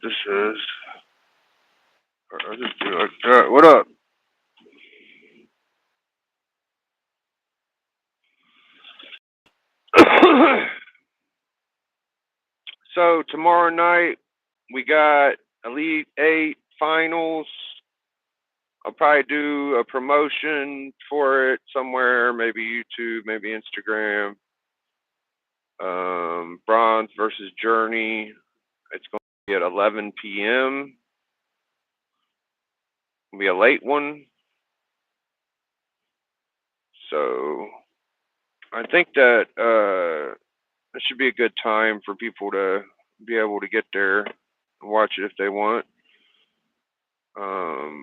this is. I'll just do it. What up? So tomorrow night we got Elite Eight finals. I'll probably do a promotion for it somewhere, maybe YouTube, maybe Instagram. Bronze versus Journey. It's going to be at 11 p.m. It'll be a late one. So I think that it should be a good time for people to be able to get there and watch it if they want.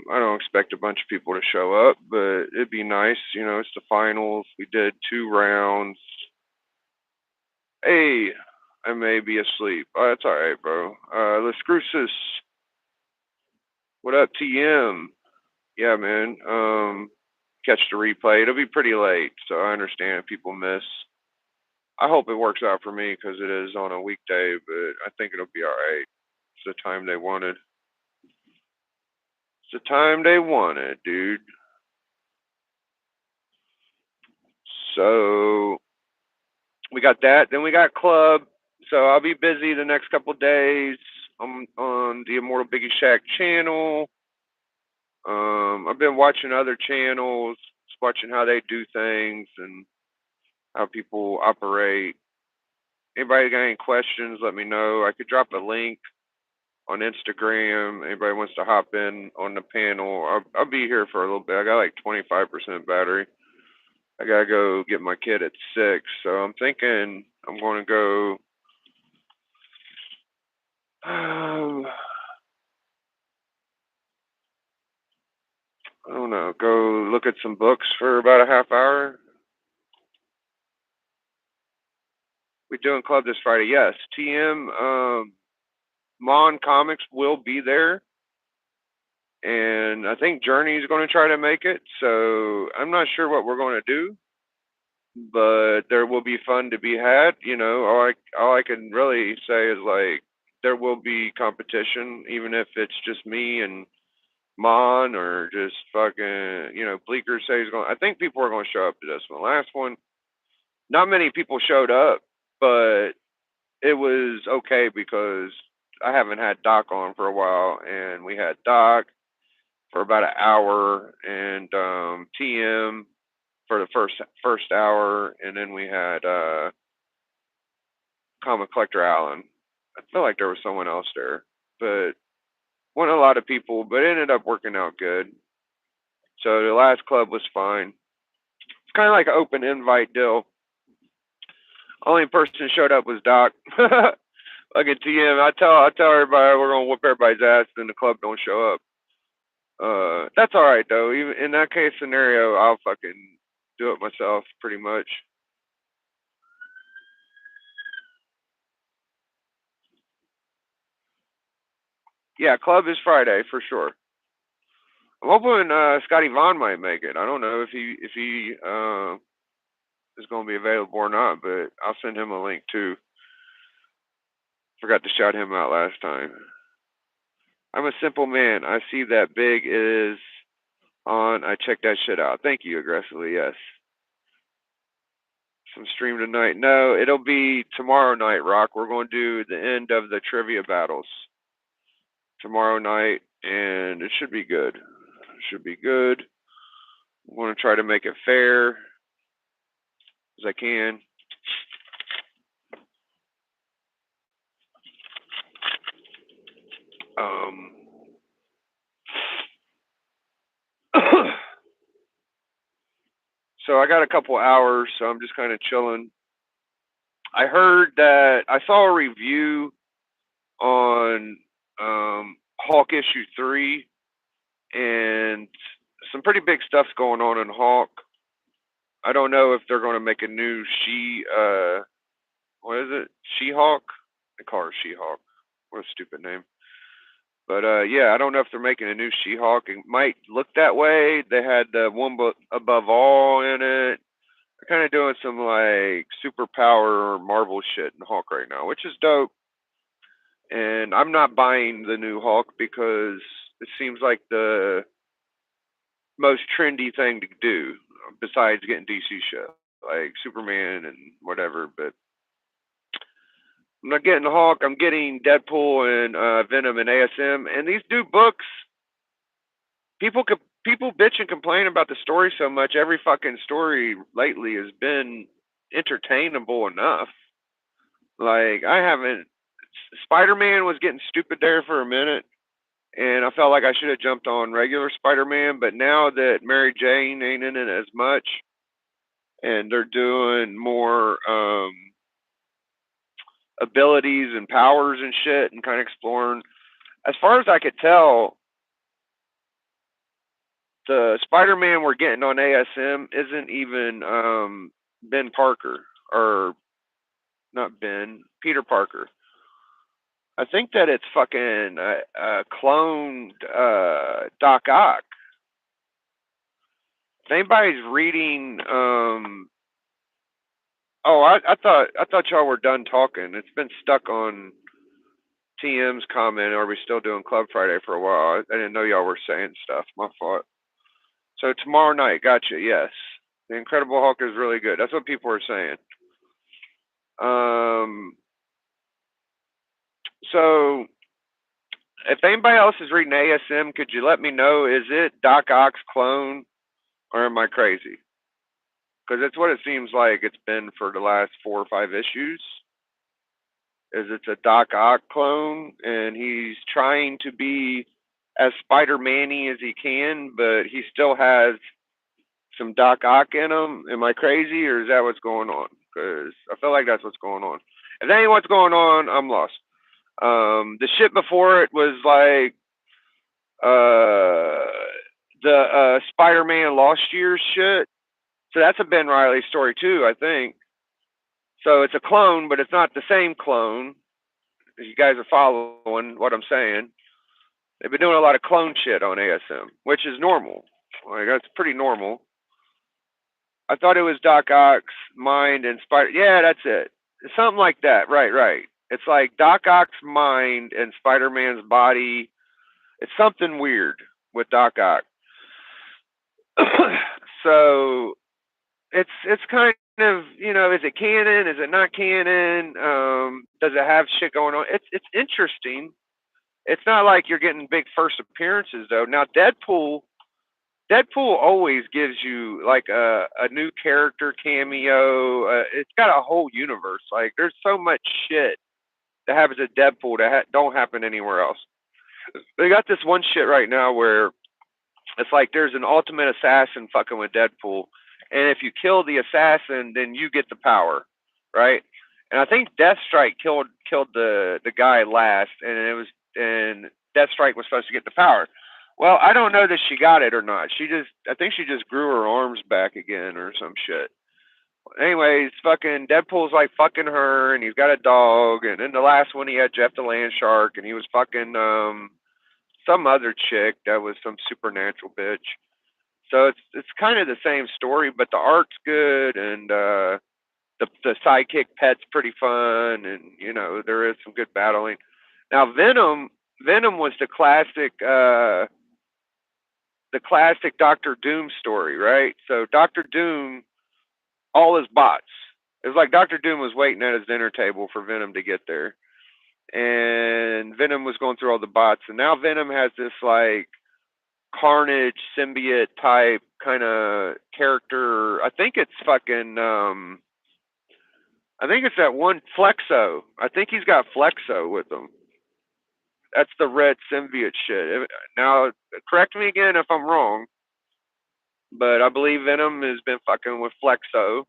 I don't expect a bunch of people to show up, but it'd be nice. It's the finals. We did 2 rounds. Hey, I may be asleep. Oh, that's all right, bro. Let's Crucis. What up, TM? Yeah, man. Catch the replay. It'll be pretty late, so I understand if people miss. I hope it works out for me because it is on a weekday, but I think it'll be all right. It's the time they wanted. It's the time they wanted, dude. So we got that. Then we got club. So I'll be busy the next couple of days. I'm on the Immortal Biggie Shack channel. I've been watching other channels, just watching how they do things and how people operate. Anybody got any questions, let me know. I could drop a link on Instagram. Anybody wants to hop in on the panel, I'll be here for a little bit. I got like 25% battery. I gotta go get my kid at 6, so I'm thinking I'm going to go. I don't know. Go look at some books for about a half hour. We doing club this Friday? Yes. TM. Mon Comics will be there, and I think Journey's going to try to make it. So I'm not sure what we're going to do, but there will be fun to be had. All I can really say is like there will be competition, even if it's just me and Mon or just fucking Bleeker say he's going. I think people are going to show up to this one. Last one, not many people showed up, but it was okay because I haven't had Doc on for a while, and we had Doc for about an hour, and TM for the first hour, and then we had Comic Collector Allen. I feel like there was someone else there, but wasn't a lot of people, but it ended up working out good. So the last club was fine. It's kind of like an open invite deal. Only person showed up was Doc. Like at TM, I tell everybody we're gonna whoop everybody's ass, and the club don't show up. That's all right though. Even in that case scenario, I'll fucking do it myself, pretty much. Yeah, club is Friday for sure. I'm hoping Scotty Vaughn might make it. I don't know if he is going to be available or not, but I'll send him a link too. Forgot to shout him out last time. I'm a simple man. I see that Big is on. I check that shit out. Thank you, aggressively. Yes. Some stream tonight. No, it'll be tomorrow night, Rock. We're going to do the end of the trivia battles tomorrow night, and it should be good. It should be good. I'm going to try to make it fair as I can. So I got a couple hours, so I'm just kind of chilling. I heard that I saw a review on Hawk issue 3, and some pretty big stuff's going on in Hawk. I don't know if they're going to make a new what is it? She-Hulk? They call her She-Hulk. What a stupid name. But yeah, I don't know if they're making a new She-Hulk. It might look that way. They had the One Above All in it. They're kind of doing some like superpower Marvel shit in Hulk right now, which is dope. And I'm not buying the new Hulk because it seems like the most trendy thing to do besides getting DC shit like Superman and whatever. But I'm not getting the Hulk. I'm getting Deadpool and Venom and ASM. And these new books, people bitch and complain about the story so much. Every fucking story lately has been entertainable enough. Like I haven't. Spider-Man was getting stupid there for a minute, and I felt like I should have jumped on regular Spider-Man. But now that Mary Jane ain't in it as much, and they're doing more abilities and powers and shit, and kind of exploring. As far as I could tell, the Spider-Man we're getting on ASM isn't even Ben Parker or not Ben Peter Parker. I think that it's fucking cloned Doc Ock. If anybody's reading, oh, I thought y'all were done talking. It's been stuck on TM's comment. Are we still doing Club Friday for a while? I didn't know y'all were saying stuff. My fault. So tomorrow night, gotcha. Yes, the Incredible Hulk is really good. That's what people are saying. Um, so if anybody else is reading ASM, could you let me know? Is it Doc Ock's clone, or am I crazy? Because it's what it seems like it's been for the last 4 or 5 issues. Is it's a Doc Ock clone, and he's trying to be as Spider-Man-y as he can, but he still has some Doc Ock in him. Am I crazy, or is that what's going on? Because I feel like that's what's going on. If that ain't what's going on, I'm lost. The shit before it was like the Spider-Man Lost Years shit. So that's a Ben Riley story too, I think. So it's a clone, but it's not the same clone. You guys are following what I'm saying. They've been doing a lot of clone shit on ASM, which is normal. Like that's pretty normal. I thought it was Doc Ock's mind and Spider. Yeah, that's it. Something like that. Right, right. It's like Doc Ock's mind and Spider Man's body. It's something weird with Doc Ock. So it's kind of, is it canon? Is it not canon? Does it have shit going on? It's interesting. It's not like you're getting big first appearances though. Now Deadpool always gives you like a new character cameo. It's got a whole universe. Like there's so much shit that happens at Deadpool that don't happen anywhere else. They got this one shit right now where it's like there's an ultimate assassin fucking with Deadpool, and if you kill the assassin, then you get the power, right? And I think Deathstrike killed the guy last, and Deathstrike was supposed to get the power. Well, I don't know that she got it or not. I think she just grew her arms back again or some shit. Anyways, fucking Deadpool's like fucking her, and he's got a dog, and then the last one he had Jeff the Land Shark, and he was fucking some other chick that was some supernatural bitch. So it's kind of the same story, but the art's good, and the sidekick pet's pretty fun, and there is some good battling. Now Venom was the classic Doctor Doom story, right? So Doctor Doom, all his bots. It was like Doctor Doom was waiting at his dinner table for Venom to get there, and Venom was going through all the bots, and now Venom has this like Carnage symbiote type kind of character. I think it's fucking I think it's that one Flexo. I think he's got Flexo with him. That's the red symbiote shit. Now, correct me again if I'm wrong, but I believe Venom has been fucking with Flexo,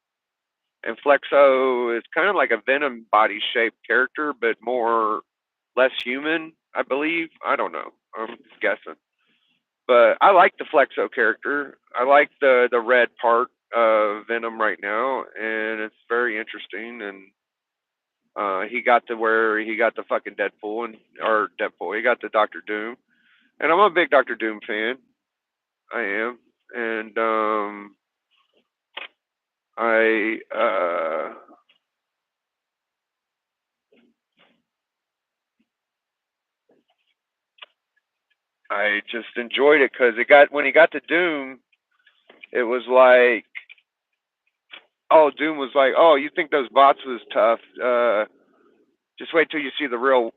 and Flexo is kind of like a Venom body shaped character, but less human. I believe. I don't know. I'm guessing. But I like the Flexo character. I like the red part of Venom right now, and it's very interesting. And he got to where he got the fucking Deadpool or Deadpool. He got the Doctor Doom, and I'm a big Doctor Doom fan. I am, and I I just enjoyed it because when he got to Doom, it was like, oh, Doom was like, oh, you think those bots was tough? Just wait till you see the real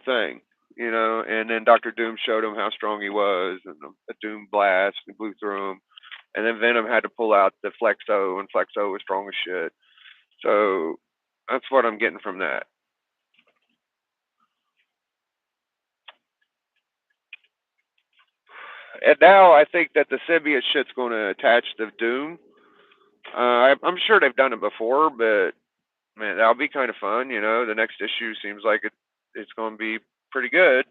thing, you know. And then Doctor Doom showed him how strong he was, and a Doom blast and blew through him. And then Venom had to pull out the Flexo, and Flexo was strong as shit. So that's what I'm getting from that. And now I think that the symbiote shit's going to attach to Doom. I'm sure they've done it before, but man, that'll be kind of fun. You know, the next issue seems like it's going to be pretty good.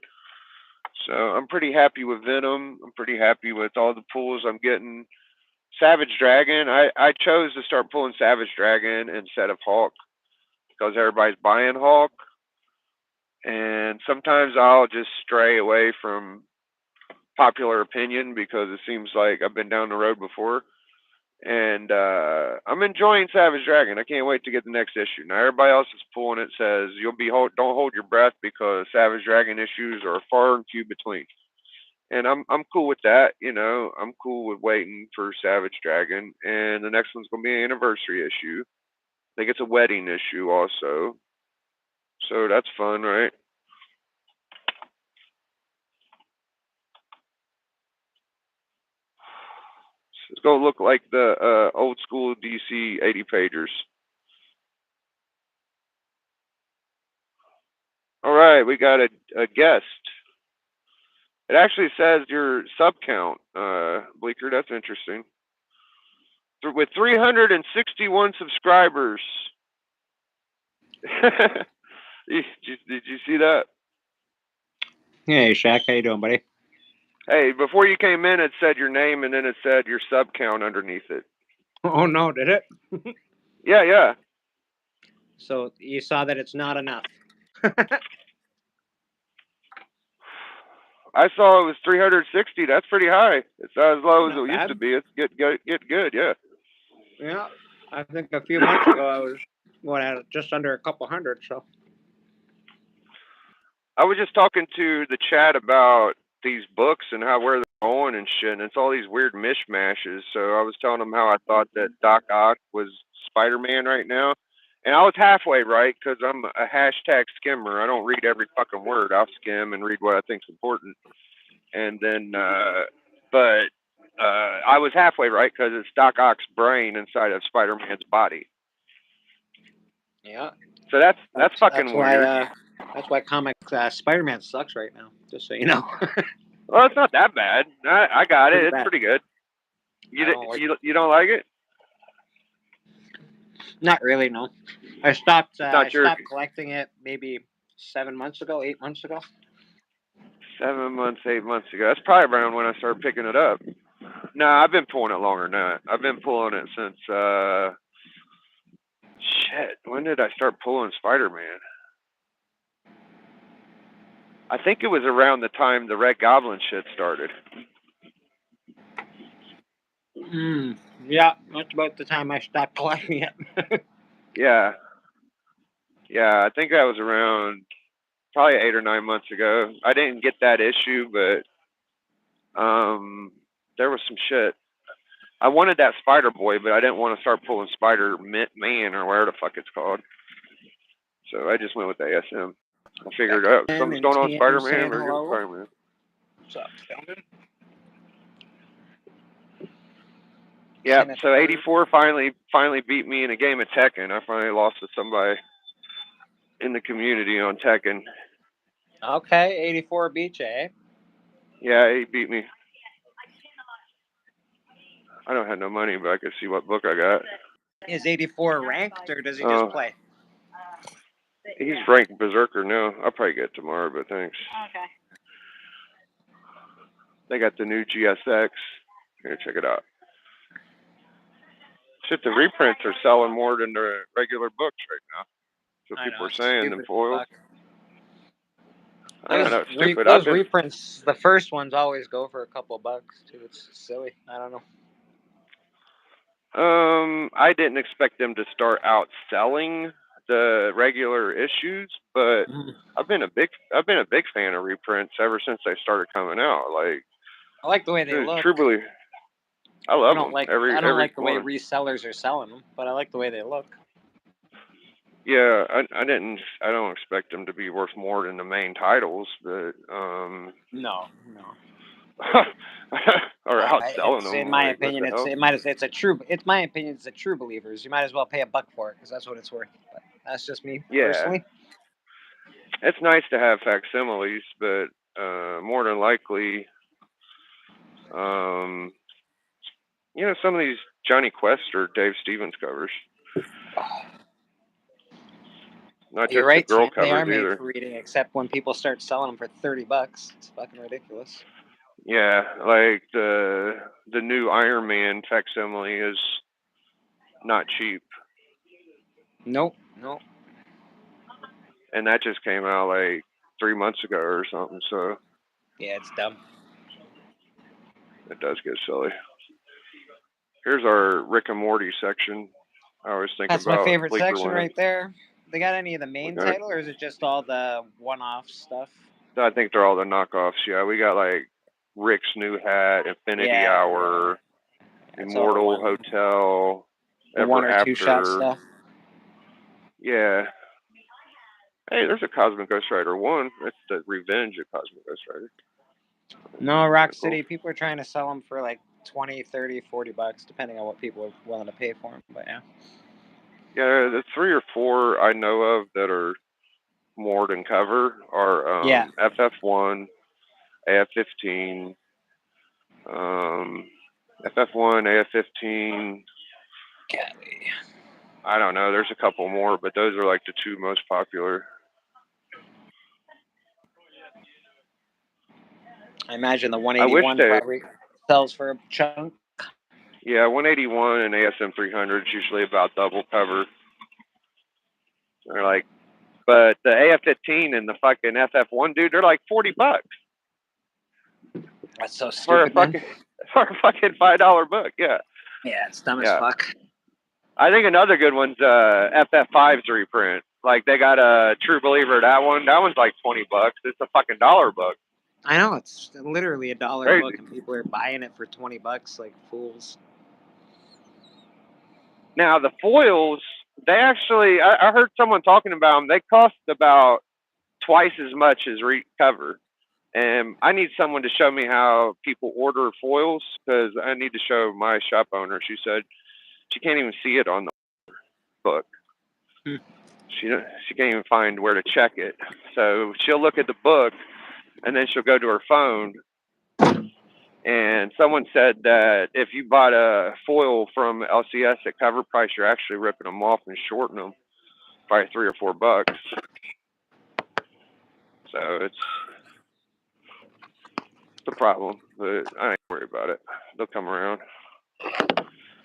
So I'm pretty happy with Venom. I'm pretty happy with all the pulls I'm getting. Savage Dragon. I chose to start pulling Savage Dragon instead of Hulk because everybody's buying Hulk, and sometimes I'll just stray away from popular opinion because it seems like I've been down the road before. And I'm enjoying Savage Dragon. I can't wait to get the next issue. Now everybody else is pulling it says don't hold your breath because Savage Dragon issues are far and few between. And I'm cool with that. You know, I'm cool with waiting for Savage Dragon. And the next one's gonna be an anniversary issue. I think it's a wedding issue also. So that's fun, right? It's gonna look like the old school DC 80 pagers. All right, we got a guest. It actually says your sub count, Bleaker. That's interesting. With 361 subscribers. did you see that? Hey, Shaq. How you doing, buddy? Hey, before you came in, it said your name and then it said your sub count underneath it. Oh, no, did it? Yeah. So you saw that it's not enough. I saw it was 360. That's pretty high. It's not as low as Not it used bad. to be. It's get good, yeah. Yeah, I think a few months ago I was at just under a couple hundred. So I was just talking to the chat about these books and where they're going and shit, and it's all these weird mishmashes. So I was telling them how I thought that Doc Ock was Spider-Man right now, and I was halfway right because I'm a hashtag skimmer. I don't read every fucking word. I'll skim and read what I think's important, and then, but I was halfway right because it's Doc Ock's brain inside of Spider-Man's body. yeah, So that's fucking weird. That's why comic Spider-Man sucks right now. Just so you know. Well, it's not that bad. I got it. Pretty It's bad. pretty good. I You don't like it? Not really. No, I stopped. It's I not your stopped collecting it maybe 7 months ago, 8 months ago. 7 months, 8 months ago. That's probably around when I started picking it up. No, I've been pulling it longer than that. I've been pulling it since shit. When did I start pulling Spider-Man? I think it was around the time the Red Goblin shit started. Yeah, that's about the time I stopped collecting it. Yeah. I think that was around probably 8 or 9 months ago. I didn't get that issue, but there was some shit. I wanted that Spider Boy, but I didn't want to start pulling Spider Man or whatever the fuck it's called. So I just went with ASM. I figured out something's going on with Spider Man. We're getting Spider Man. What's up, gentlemen? Yeah, so 84 finally beat me in a game of Tekken. I finally lost to somebody in the community on Tekken. Okay, 84 beat you, eh? Yeah, he beat me. I don't have no money, but I could see what book I got. Is 84 ranked or does he just play? He's ranked Berserker now. I'll probably get it tomorrow, but thanks. Okay. They got the new GSX. Here, check it out. Shit, the reprints are selling more than the regular books right now. So people are saying the foils. I don't know, it's stupid. Those reprints, the first ones always go for a couple bucks too. It's silly. I don't know. I didn't expect them to start out selling the regular issues, but Mhm. I've been a big fan of reprints ever since they started coming out. Like, I like the way they look. truly, I I love don't them. like Every the way one. resellers are selling them, but I like the way they look. Yeah, I don't expect them to be worth more than the main titles, but No. or outselling It's, them. in my Like, what opinion, the hell? it's my opinion, it's a true believers. You might as well pay $1 for it because that's what it's worth. But that's just me personally. It's nice to have facsimiles, but more than likely, some of these Johnny Quest or Dave Stevens covers. Not You're just right, the girl Tim. They are covers made either. for reading, except when people start selling them for $30. It's fucking ridiculous. Yeah, like the new Iron Man facsimile is not cheap. Nope. And that just came out like 3 months ago or something, so Yeah, it's dumb. it does get silly. Here's our Rick and Morty section. I always think That's about my favorite Bleaker section winning. right there. They got any of the main title, or is it just all the one-off stuff? I think they're all the knockoffs. Yeah, we got like Rick's new hat, Infinity Hour, Immortal Hotel, the one or two shot stuff. Yeah. Hey, there's a Cosmic Ghost Rider 1. That's the Revenge of Cosmic Ghost Rider. No, Rock City, people are trying to sell them for like $20, $30, $40, depending on what people are willing to pay for them. But yeah. Yeah, the 3 or 4 I know of that are more than cover are FF1, AF15, FF1, AF15. I don't know. There's a couple more, but those are like the 2 most popular. I imagine the 181 probably sells for a chunk. Yeah, 181 and ASM 300 is usually about double cover. They're like, but the AF15 and the fucking FF1, dude, they're like $40. That's so stupid, for a fucking $5 book. Yeah. Yeah, it's dumb as fuck. I think another good one's FF5's reprint. Like they got a True Believer. That one's like $20. It's a fucking $1 book. I know, it's literally $1 book, and people are buying it for $20 like fools. Now the foils, they actually, I heard someone talking about them. They cost about twice as much as cover. And I need someone to show me how people order foils because I need to show my shop owner. She said she can't even see it on the book. She can't even find where to check it. So she'll look at the book and then she'll go to her phone. And someone said that if you bought a foil from LCS at cover price, you're actually ripping them off and shorting them by $3 or $4. So it's a problem, but I ain't worried about it. They'll come around.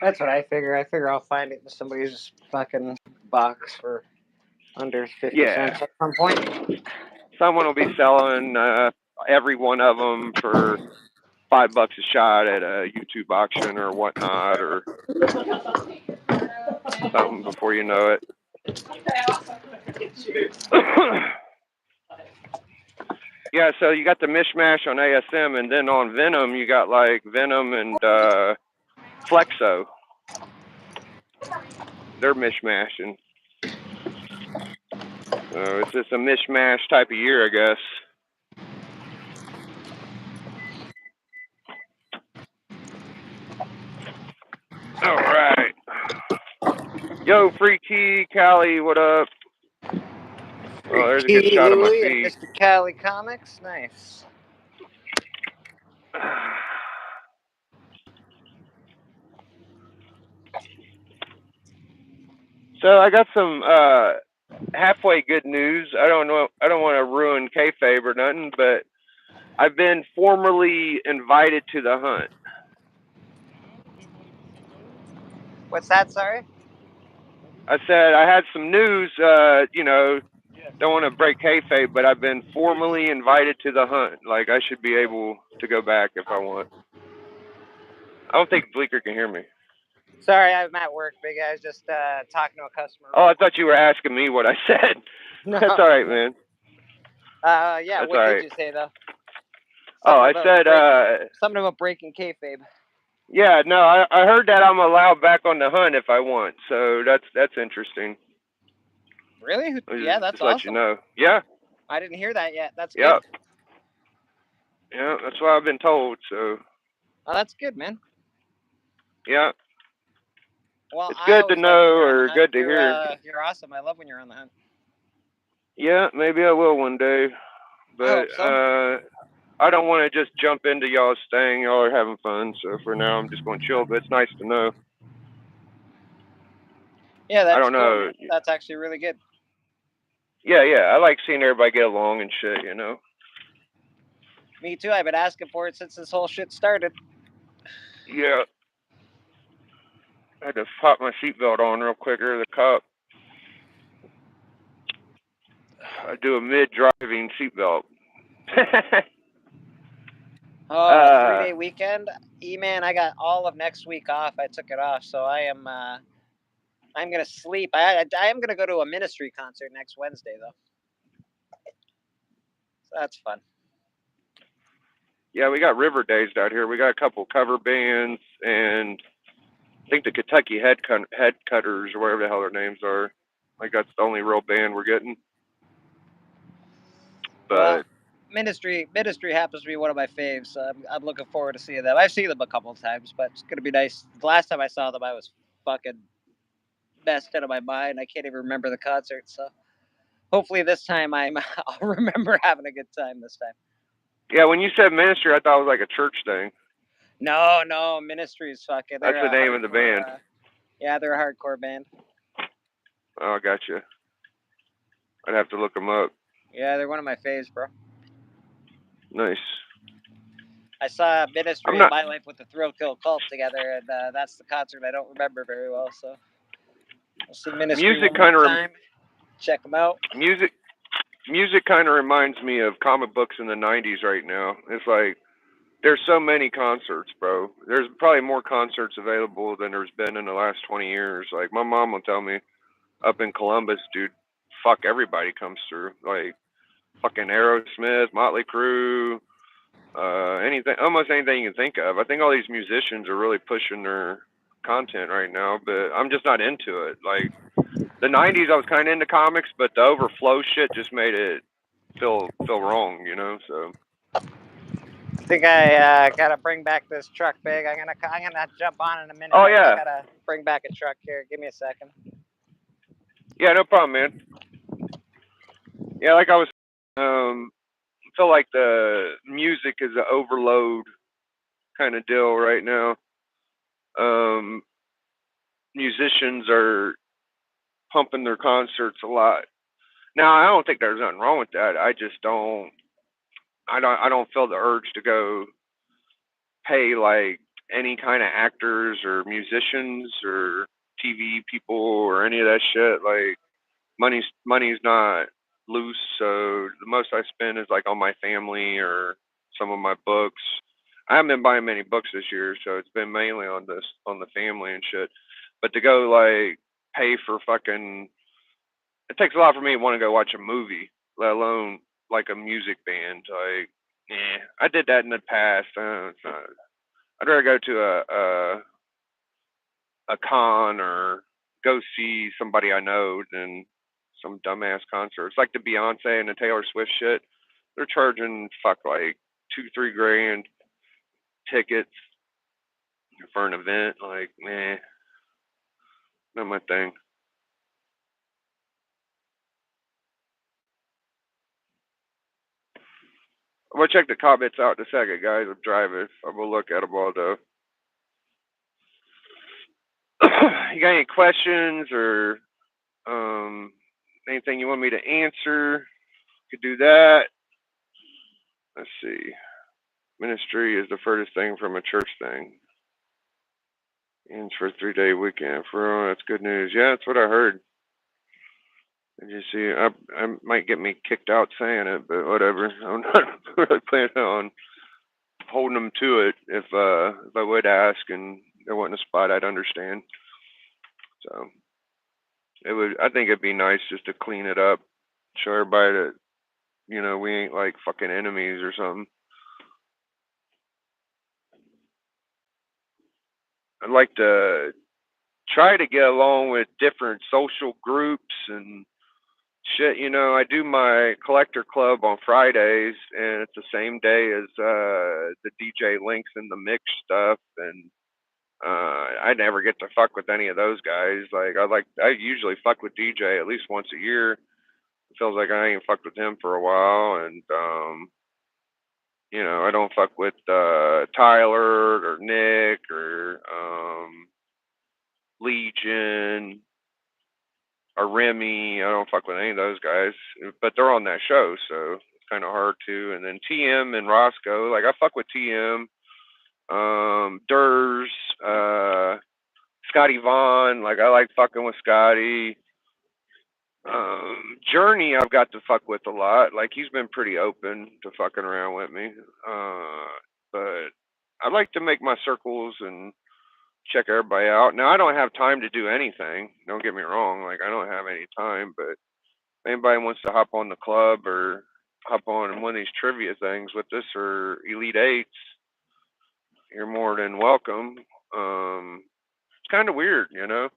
That's what I figure. I figure I'll find it in somebody's fucking box for under 50 cents at some point. Someone will be selling every one of them for $5 a shot at a YouTube auction or whatnot, or something before you know it. Yeah, so you got the mishmash on ASM, and then on Venom, you got like Venom and Flexo. They're mishmashing. So it's just a mishmash type of year, I guess. All right. Yo, Freaky, Callie, what up? Oh, there's a good shot of my feet. Mr. Cali Comics, nice. So I got some halfway good news. I don't want to ruin kayfabe or nothing, but I've been formally invited to the hunt. What's that? Sorry. I said I had some news. Don't want to break kayfabe, but I've been formally invited to the hunt. Like I should be able to go back if I want. I don't think Bleaker can hear me. Sorry, I'm at work, big guy. I was just talking to a customer. Oh, I thought you were asking me what I said. No. That's all right, man. Yeah. That's What all did right. you say though? Oh, I Something about said, something about breaking kayfabe. yeah, no, I heard that I'm allowed back on the hunt if I want, so that's interesting. Really? I'll Yeah, that's just let you awesome. know. Yeah, I didn't hear that yet. That's yeah, good. yeah, that's what I've been told. So Oh, that's good, man. yeah, Well, it's I good to always like when know you're on the or hunt. good to hear. You're awesome. I love when you're on the hunt. Yeah, maybe I will one day, I but hope so. I don't want to just jump into y'all's thing. Y'all are having fun, so for now I'm just going to chill. But it's nice to know. Yeah, I that's don't cool, know. man. That's actually really good. Yeah, yeah, I like seeing everybody get along and shit. You know. Me too. I've been asking for it since this whole shit started. Yeah. I had to pop my seatbelt on real quick or the cop. I do a mid-driving seatbelt. Oh, 3-day weekend. Man, I got all of next week off. I took it off, so I am. I'm gonna sleep. I am gonna go to a ministry concert next Wednesday though. So that's fun. Yeah, we got River Days out here. We got a couple cover bands, and I think the Kentucky Head Cutters or whatever the hell their names are. Like that's the only real band we're getting. But Well, ministry happens to be one of my faves. So I'm looking forward to seeing them. I've seen them a couple of times, but it's gonna be nice. The last time I saw them, I was fucking messed out of my mind. I can't even remember the concert. So hopefully this time I'll remember having a good time this time. yeah, when you said ministry, I thought it was like a church thing. No, ministry is fucking. That's the name of the band. Yeah, they're a hardcore band. Oh, I gotcha. I'd have to look them up. Yeah, they're one of my faves, bro. Nice. I saw Ministry in My Life with the Thrill Kill Cult together, and that's the concert I don't remember very well. So I'll see Ministry Music one more time. Check them out. Music kind of reminds me of comic books in the 90s right now. It's like there's so many concerts, bro. There's probably more concerts available than there's been in the last 20 years. Like my mom will tell me up in Columbus, dude, fuck everybody comes through. Like fucking Aerosmith, Motley Crue, anything, almost anything you can think of. I think all these musicians are really pushing their content right now, but I'm just not into it. Like the 90s I was kind of into comics, but the overflow shit just made it feel wrong, you know? So I think I gotta bring back this truck, big. I'm gonna jump on in a minute. Oh, I yeah. just gotta bring back a truck here. Give me a second. Yeah, no problem, man. Yeah, like I was feel like the music is an overload kind of deal right now. Musicians are pumping their concerts a lot. Now, I don't think there's nothing wrong with that. I just don't. I don't feel the urge to go pay like any kind of actors or musicians or TV people or any of that shit. Like money's not loose, so the most I spend is like on my family or some of my books. I haven't been buying many books this year, so it's been mainly on the family and shit. But to go like pay for fucking, it takes a lot for me to want to go watch a movie, let alone like a music band. Like, I did that in the past. It's not, I'd rather go to a con or go see somebody I know than some dumbass concert. It's like the Beyonce and the Taylor Swift shit. They're charging like 2-3 grand tickets for an event. Like, not my thing. I'm gonna check the comments out in a second, guys. I'm driving. I'm gonna look at them all though. You got any questions or anything you want me to answer? Could do that. Let's see. Ministry is the furthest thing from a church thing. Ends for a 3-day weekend. For that's good news. Yeah, that's what I heard. Did you see? I might get me kicked out saying it, but whatever. I'm not really planning on holding them to it if I would ask and there wasn't a spot I'd understand. So I think it'd be nice just to clean it up, show everybody that, we ain't like fucking enemies or something. I'd like to try to get along with different social groups and shit. I do my collector club on Fridays, and it's the same day as the DJ Links and the Mix stuff, and I never get to fuck with any of those guys. I usually fuck with DJ at least once a year. It feels like I ain't fucked with him for a while, and I don't fuck with Tyler or Nick or Legion or Remy. I don't fuck with any of those guys, but they're on that show, so it's kind of hard to. And then TM and Roscoe, like I fuck with TM, Durs, Scotty Vaughn, like I like fucking with Scotty. Journey, I've got to fuck with a lot. Like he's been pretty open to fucking around with me. But I like to make my circles and check everybody out. Now I don't have time to do anything. Don't get me wrong. Like I don't have any time, but if anybody wants to hop on the club or hop on one of these trivia things with us or Elite Eights, you're more than welcome. It's kind of weird, It's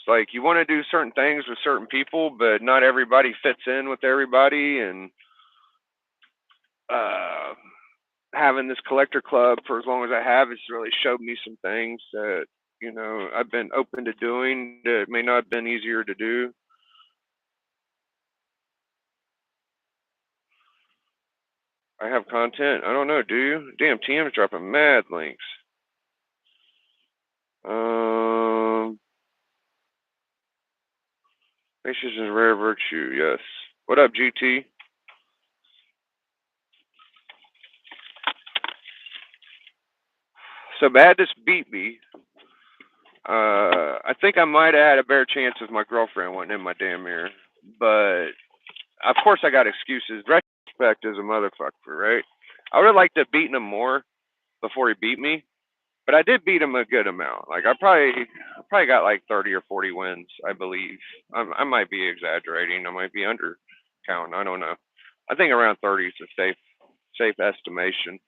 like you want to do certain things with certain people, but not everybody fits in with everybody. And having this collector club for as long as I have, it's really showed me some things that, I've been open to doing that may not have been easier to do. I have content. I don't know. Do you? Damn, TM's dropping mad links. Patience is a rare virtue. Yes. What up, GT? So Madness beat me. I think I might have had a better chance if my girlfriend wasn't in my damn ear. But of course I got excuses. Retrospect is a motherfucker, right? I would have liked to have beaten him more before he beat me, but I did beat him a good amount. Like I probably got like 30 or 40 wins, I believe. I might be exaggerating. I might be under counting. I don't know. I think around 30 is a safe estimation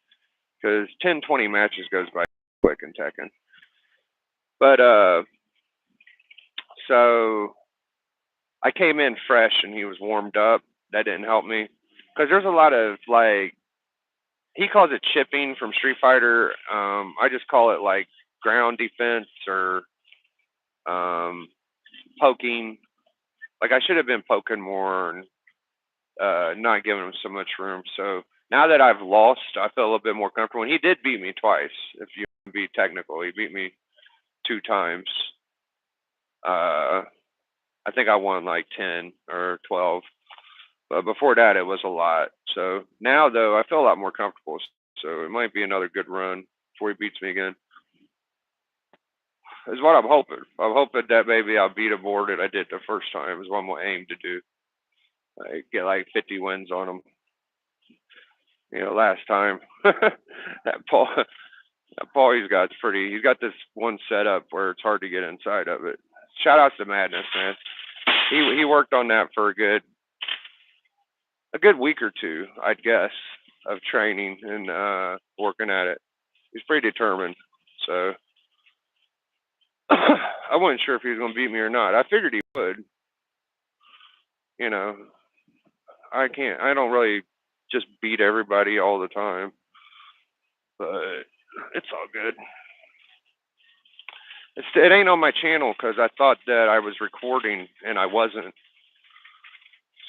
because 10, 20 matches goes by quick in Tekken. But so I came in fresh and he was warmed up. That didn't help me because there's a lot of like he calls it chipping from Street Fighter. I just call it like ground defense or poking. Like I should have been poking more and not giving him so much room. So now that I've lost, I feel a little bit more comfortable. And he did beat me twice. If you be technical, he beat me 2 times. I think I won like 10 or 12. But before that, it was a lot. So now, though, I feel a lot more comfortable. So it might be another good run before he beats me again. Is what I'm hoping. I'm hoping that maybe I'll beat a board that I did the first time. Is what I'm going to aim to do. Like, get like 50 wins on him. Last time. that Paul, he's got he's got this one setup where it's hard to get inside of it. Shout outs to Madness, man. He worked on that for a good week or two, I'd guess, of training and working at it. He's pretty determined. So I wasn't sure if he was going to beat me or not. I figured he would. I don't really just beat everybody all the time, but it's all good. It ain't on my channel because I thought that I was recording and I wasn't.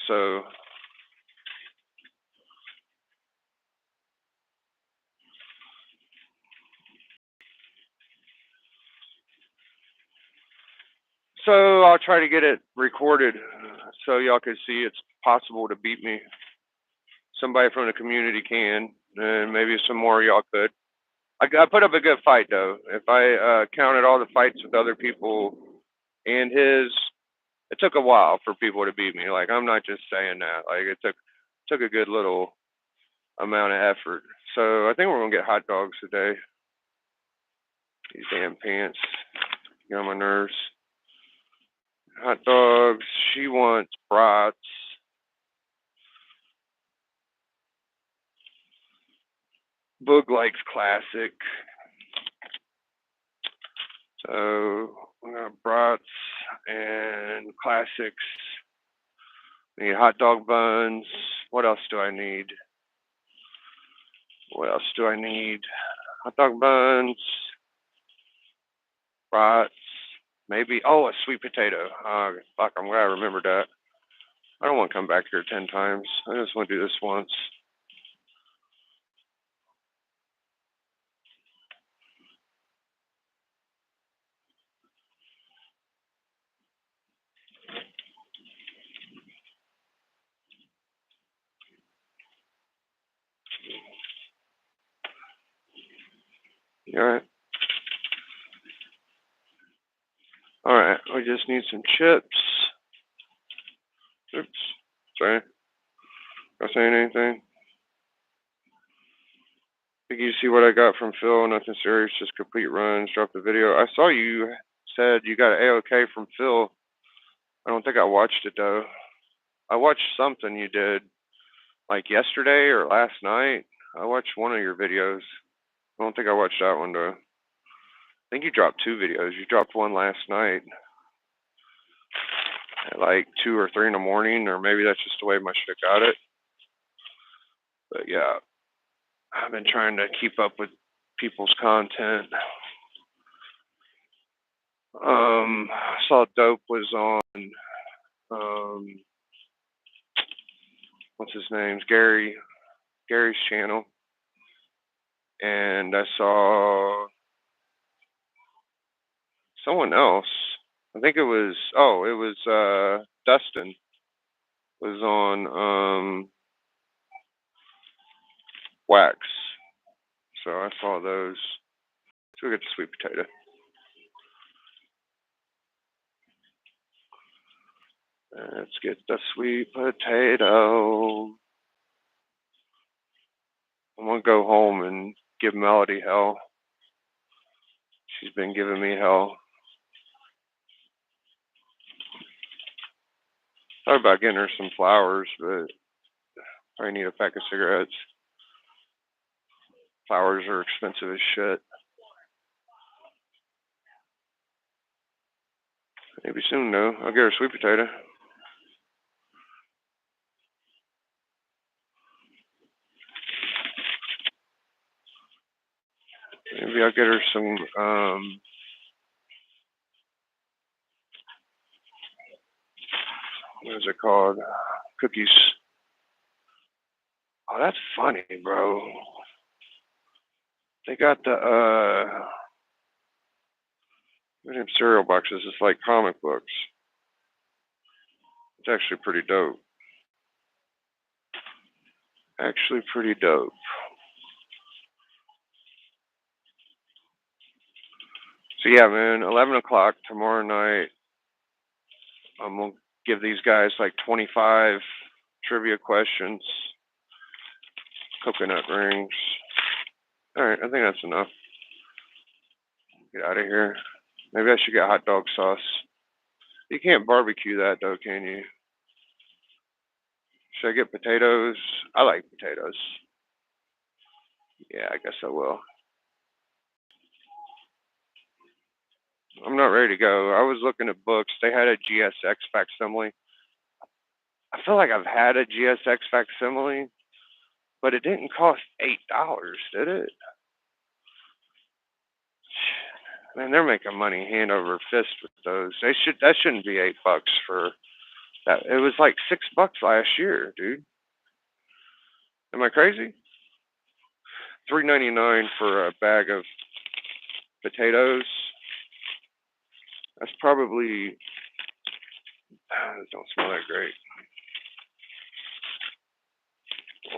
So I'll try to get it recorded so y'all can see it's possible to beat me. Somebody from the community can, and maybe some more of y'all could. I put up a good fight though. If I counted all the fights with other people and it took a while for people to beat me. Like I'm not just saying that. Like it took a good little amount of effort. So I think we're gonna get hot dogs today. These damn pants get on my nerves. Hot dogs. She wants brats. Boog likes classic. So we got brats and classics. We need hot dog buns. What else do I need? What else do I need? Hot dog buns, brats, maybe. Oh, a sweet potato. Fuck, I'm glad I remembered that. I don't want to come back here 10 times. I just want to do this once. You alright? Alright, we just need some chips. Oops. Sorry. Am I saying anything? Think you see what I got from Phil? Nothing serious, just complete runs. Drop the video. I saw you said you got an A-OK from Phil. I don't think I watched it though. I watched something you did like yesterday or last night. I watched one of your videos. I don't think I watched that one though. I think you dropped 2 videos. You dropped one last night at like 2 or 3 in the morning, or maybe that's just the way my shit got it. But yeah, I've been trying to keep up with people's content. I saw Dope was on, what's his name? Gary's channel. And I saw someone else. I think it was, Dustin was on, Wax. So I saw those. So we get the sweet potato. Let's get the sweet potato. I'm gonna go home and give Melody hell. She's been giving me hell. Thought about getting her some flowers, but I need a pack of cigarettes. Flowers are expensive as shit. Maybe soon though. I'll get her a sweet potato. Maybe I'll get her some, what is it called? Cookies. Oh, that's funny, bro. They got the, cereal boxes. It's like comic books. It's actually pretty dope. Actually pretty dope. So yeah, man, 11 o'clock tomorrow night. I'm gonna give these guys like 25 trivia questions. Coconut rings. All right, I think that's enough. Get out of here. Maybe I should get hot dog sauce. You can't barbecue that though, can you? Should I get potatoes? I like potatoes. Yeah, I guess I will. I'm not ready to go. I was looking at books. They had a GSX facsimile. I feel like I've had a GSX facsimile, but it didn't cost $8, did it? Man, they're making money hand over fist with those. That shouldn't be $8 for that. It was like $6 last year, dude. Am I crazy? $3.99 for a bag of potatoes. That's probably, it don't smell that great.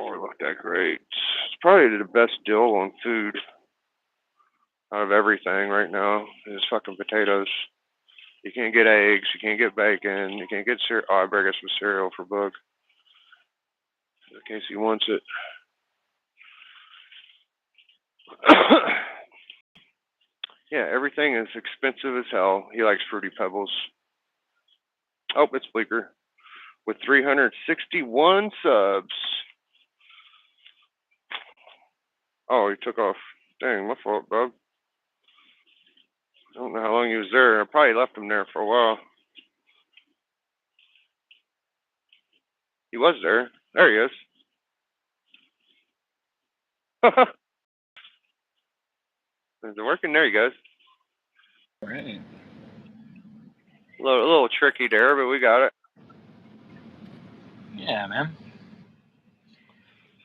Or look that great. It's probably the best deal on food out of everything right now is fucking potatoes. You can't get eggs, you can't get bacon, you can't get cereal. Oh, I better get some cereal for Boog in case he wants it. Yeah, everything is expensive as hell. He likes Fruity Pebbles. Oh, it's Bleeker with 361 subs. Oh, he took off. Dang, my fault, bub. I don't know how long he was there. I probably left him there for a while. He was there. There he is. Is it working? There he goes. Right. A little tricky there, but we got it. Yeah, man.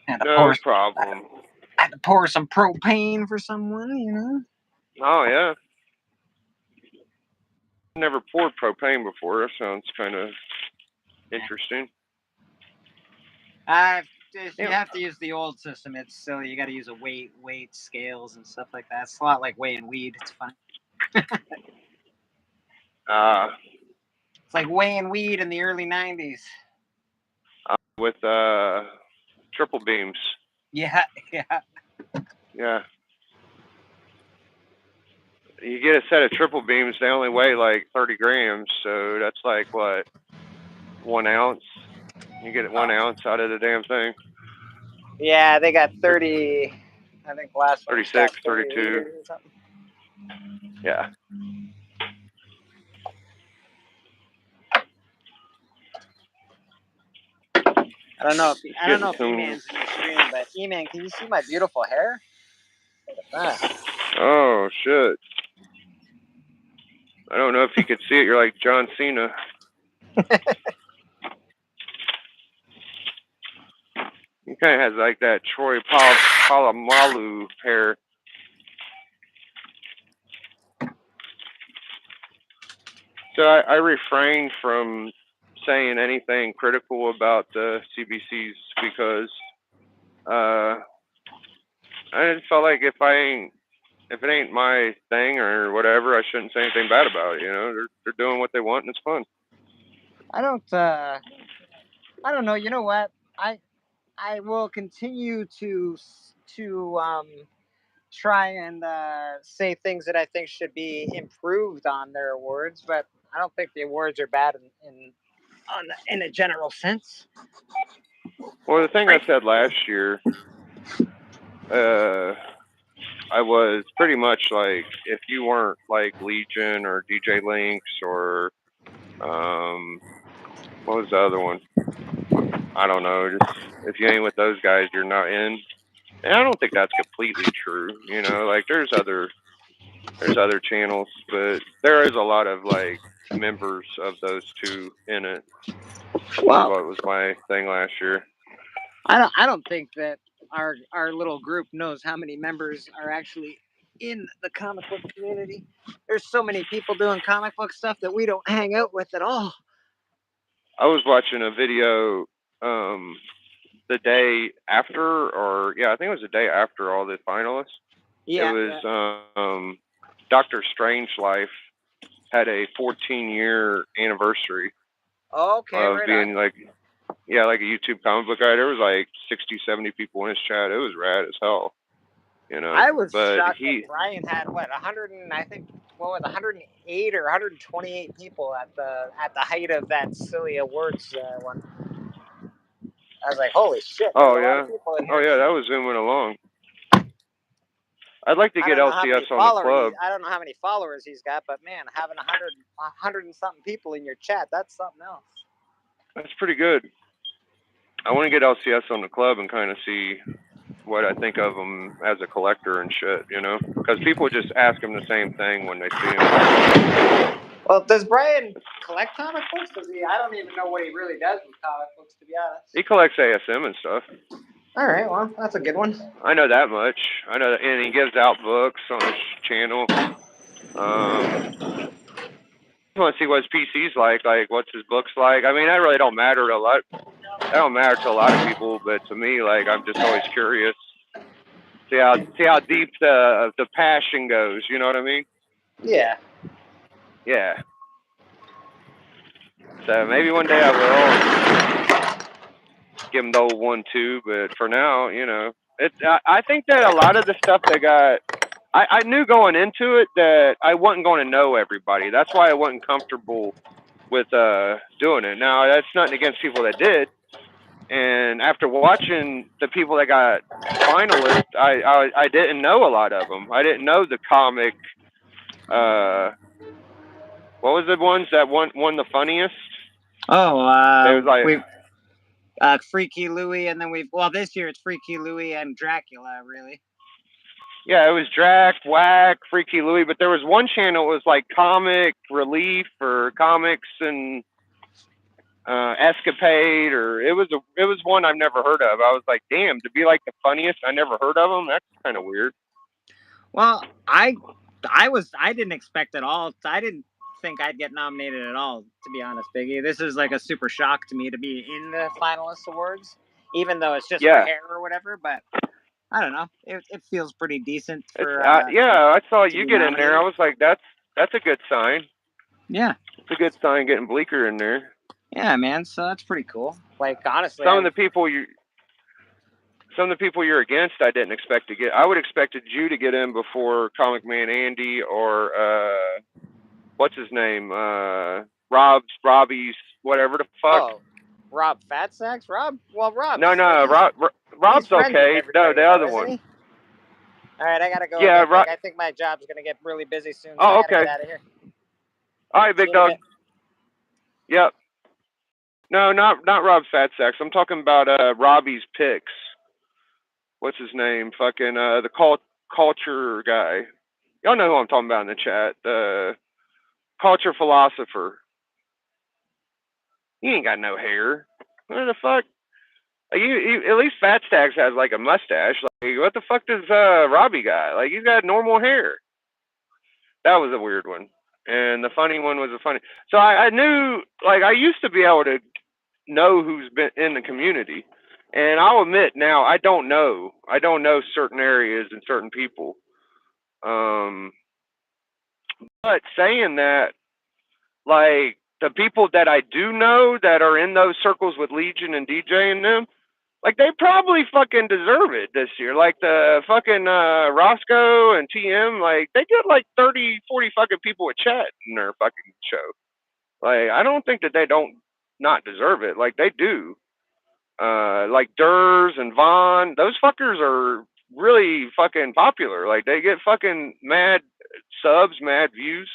Had No problem. to pour some propane for someone, you know. Oh, yeah. Never poured propane before. That sounds kind of interesting. You have to use the old system. It's silly. You got to use a weight scales and stuff like that. It's a lot like weighing weed. It's funny. It's like weighing weed in the early '90s. With triple beams. Yeah. Yeah. You get a set of triple beams, they only weigh like 30 grams, so that's like what, 1 ounce? You get 1 ounce out of the damn thing. Yeah, they got 30. I think last one. 36, 32. Or something. Yeah. I don't know if E-Man's in the stream, but E-Man, can you see my beautiful hair? Look at that. Oh, shit. I don't know if you could see it. You're like John Cena. He kind of has like that Troy Polamalu hair. So I refrained from saying anything critical about the CBCs because I just felt like if it ain't my thing or whatever, I shouldn't say anything bad about it. You know, they're doing what they want and it's fun. I don't know. You know what? I will continue to try and say things that I think should be improved on their awards, but I don't think the awards are bad in a general sense. Well, the thing I said last year, I was pretty much like, if you weren't like Legion or DJ Links or what was the other one? I don't know. Just if you ain't with those guys, you're not in. And I don't think that's completely true. You know, like there's other channels, but there is a lot of like members of those two in it. Well, What was my thing last year? I don't think that our little group knows how many members are actually in the comic book community. There's so many people doing comic book stuff that we don't hang out with at all. I was watching a video the day after, or yeah, I think it was the day after all the finalists. Yeah. It was Dr. Strangelove had a 14-year anniversary Okay. of Right being on. like a YouTube comic book guy. There was like 60, 70 people in his chat. It was rad as hell. You know, I was but shocked that Brian had 108 or 128 people at the height of that silly awards one. I was like, holy shit! Oh there's a lot yeah, of people in here. oh yeah, that was zooming along. I'd like to I get don't know how many LCS on the club. I don't know how many followers he's got, but man, having 100 and something people in your chat—that's something else. That's pretty good. I want to get LCS on the club and kind of see what I think of him as a collector and shit, you know? Because people just ask him the same thing when they see him. Well, does Brian collect comic books? I don't even know what he really does with comic books, to be honest. He collects ASM and stuff. All right, well, that's a good one. I know that much. I know that, and he gives out books on his channel. I want to see what his PC's like what's his books like. I mean, that really don't matter to a lot. That don't matter to a lot of people, but to me, like, I'm just always curious. See how deep the passion goes. You know what I mean? Yeah. Yeah. So maybe one day I will give him the old 1-2, but for now, you know, I think that a lot of the stuff they got I knew going into it that I wasn't going to know everybody. That's why I wasn't comfortable with doing it. Now that's nothing against people that did. And after watching the people that got finalists, I didn't know a lot of them. I didn't know the comic. What was the ones that won the funniest? Oh, It was like, we Freaky Louie, and then this year it's Freaky Louie and Dracula, really. yeah, it was Drac, Whack, Freaky Louie, but there was one channel. It was like Comic Relief or Comics and Escapade, or it was one I've never heard of. I was like, damn, to be like the funniest, I never heard of them. That's kind of weird. Well, I didn't expect it all. I didn't think I'd get nominated at all, to be honest, Biggie. This is like a super shock to me to be in the finalist awards, even though it's just for hair or whatever. But I don't know. It feels pretty decent for. Yeah, I saw you get nominated. in there. I was like, that's a good sign. Yeah, it's a good sign getting Bleecker in there. Yeah, man. So that's pretty cool. Like honestly, some of the people you're against, I didn't expect to get. I would expected you to get in before Comic Man Andy or what's his name? Robbie's whatever the fuck. Oh, Rob Fatsacks? Rob? Well, Rob. No, Rob's okay. No, the other one. He? All right, I gotta go. Yeah, I think my job's gonna get really busy soon. So oh, I gotta okay. get out of here. All right, big dog. Yep. No, not Rob Fatsacks. I'm talking about Robbie's picks. What's his name? Fucking the culture guy. Y'all know who I'm talking about in the chat. The culture philosopher. He ain't got no hair. What the fuck? Like, at least Fatsacks has like a mustache. Like, what the fuck does Robbie got? Like, he's got normal hair. That was a weird one. And the funny one was a funny. So I knew, like, I used to be able to know who's been in the community. And I'll admit now, I don't know. I don't know certain areas and certain people. But saying that, like, the people that I do know that are in those circles with Legion and DJ and them, like, they probably fucking deserve it this year. Like, the fucking Roscoe and TM, like, they get like 30, 40 fucking people at chat in their fucking show. Like, I don't think that they don't not deserve it. Like, they do. Like Durs and Vaughn, those fuckers are really fucking popular. Like, they get fucking mad subs, mad views.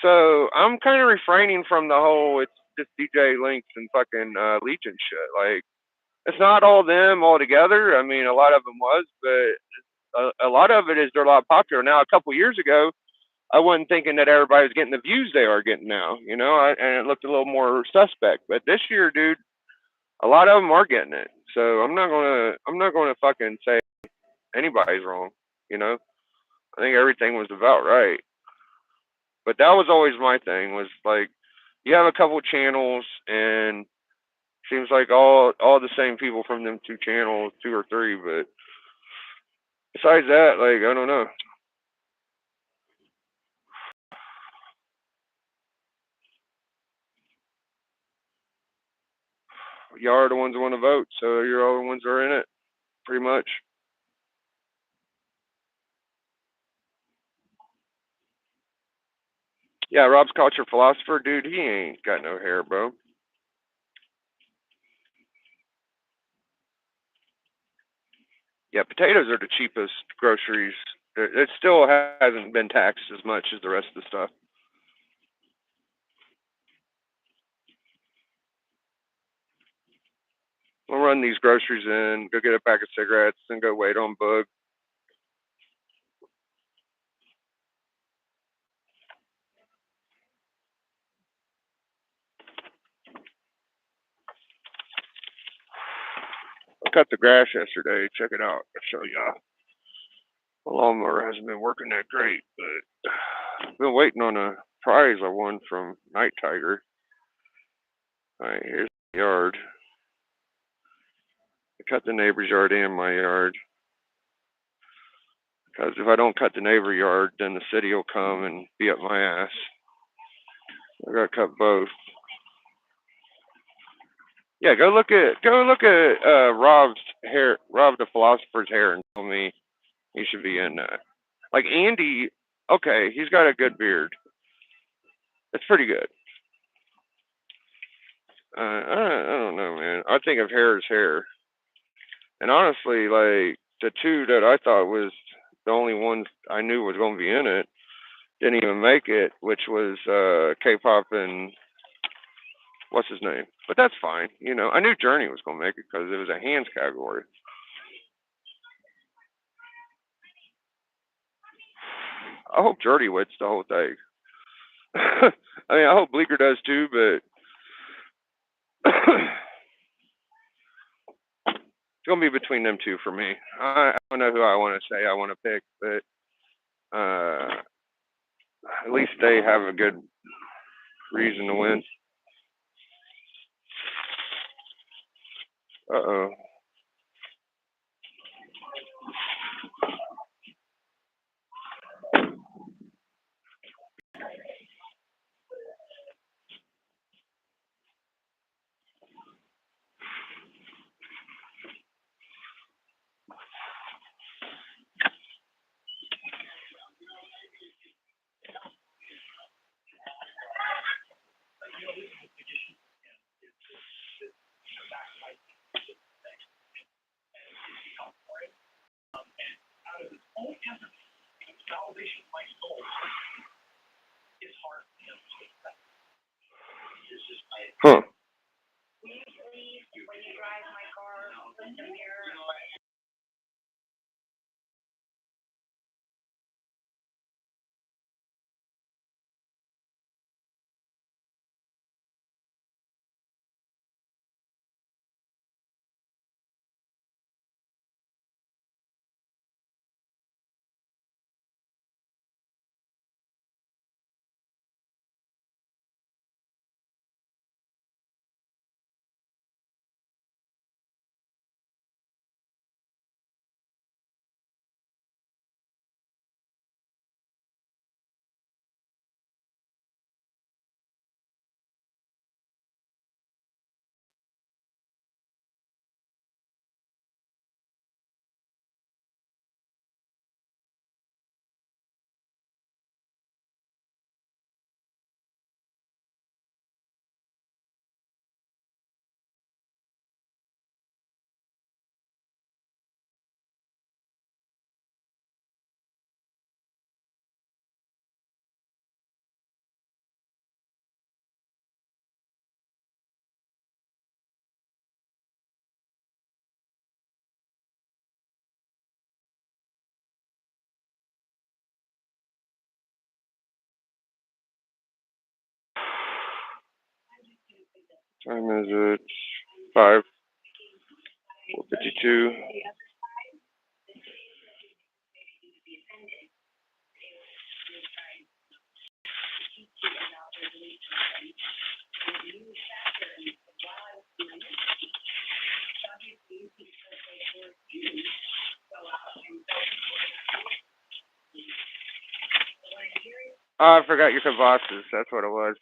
So I'm kind of refraining from the whole it's just DJ Links and fucking Legion shit. Like, it's not all them all together. I mean, a lot of them was, but a lot of it is they're a lot popular now. A couple years ago, I wasn't thinking that everybody was getting the views they are getting now, you know, and it looked a little more suspect. But this year, dude, a lot of them are getting it. So I'm not gonna fucking say anybody's wrong, you know. I think everything was about right. But that was always my thing, was like, you have a couple channels and seems like all the same people from them two channels, 2 or 3, but besides that, like, I don't know. Y'all are the ones who want to vote, so you're all the ones who are in it, pretty much. Yeah, Rob's culture philosopher, dude, he ain't got no hair, bro. Yeah, potatoes are the cheapest groceries. It still hasn't been taxed as much as the rest of the stuff. We'll run these groceries in, go get a pack of cigarettes, and go wait on Boog. I cut the grass yesterday. Check it out. I'll show y'all. The lawnmower hasn't been working that great, but I've been waiting on a prize I won from Night Tiger. Alright, here's the yard. I cut the neighbor's yard and my yard. Because if I don't cut the neighbor yard, then the city will come and be up my ass. I gotta cut both. Yeah, go look at Rob's hair, Rob the philosopher's hair, and tell me he should be in that. Like Andy, okay, he's got a good beard. It's pretty good. I don't know, man. I think of hair as hair. And honestly, like the two that I thought was the only ones I knew was going to be in it didn't even make it, which was K-pop and what's his name. But that's fine. You know, I knew Journey was going to make it because it was a hands category. I hope Journey wins the whole thing. I mean, I hope Bleecker does too, but it's gonna be between them two for me. I don't know who I want to say I want to pick, but at least they have a good reason to win. Uh-oh. Huh. Time is it 5:52. Oh, I forgot your Kavasas. That's what it was.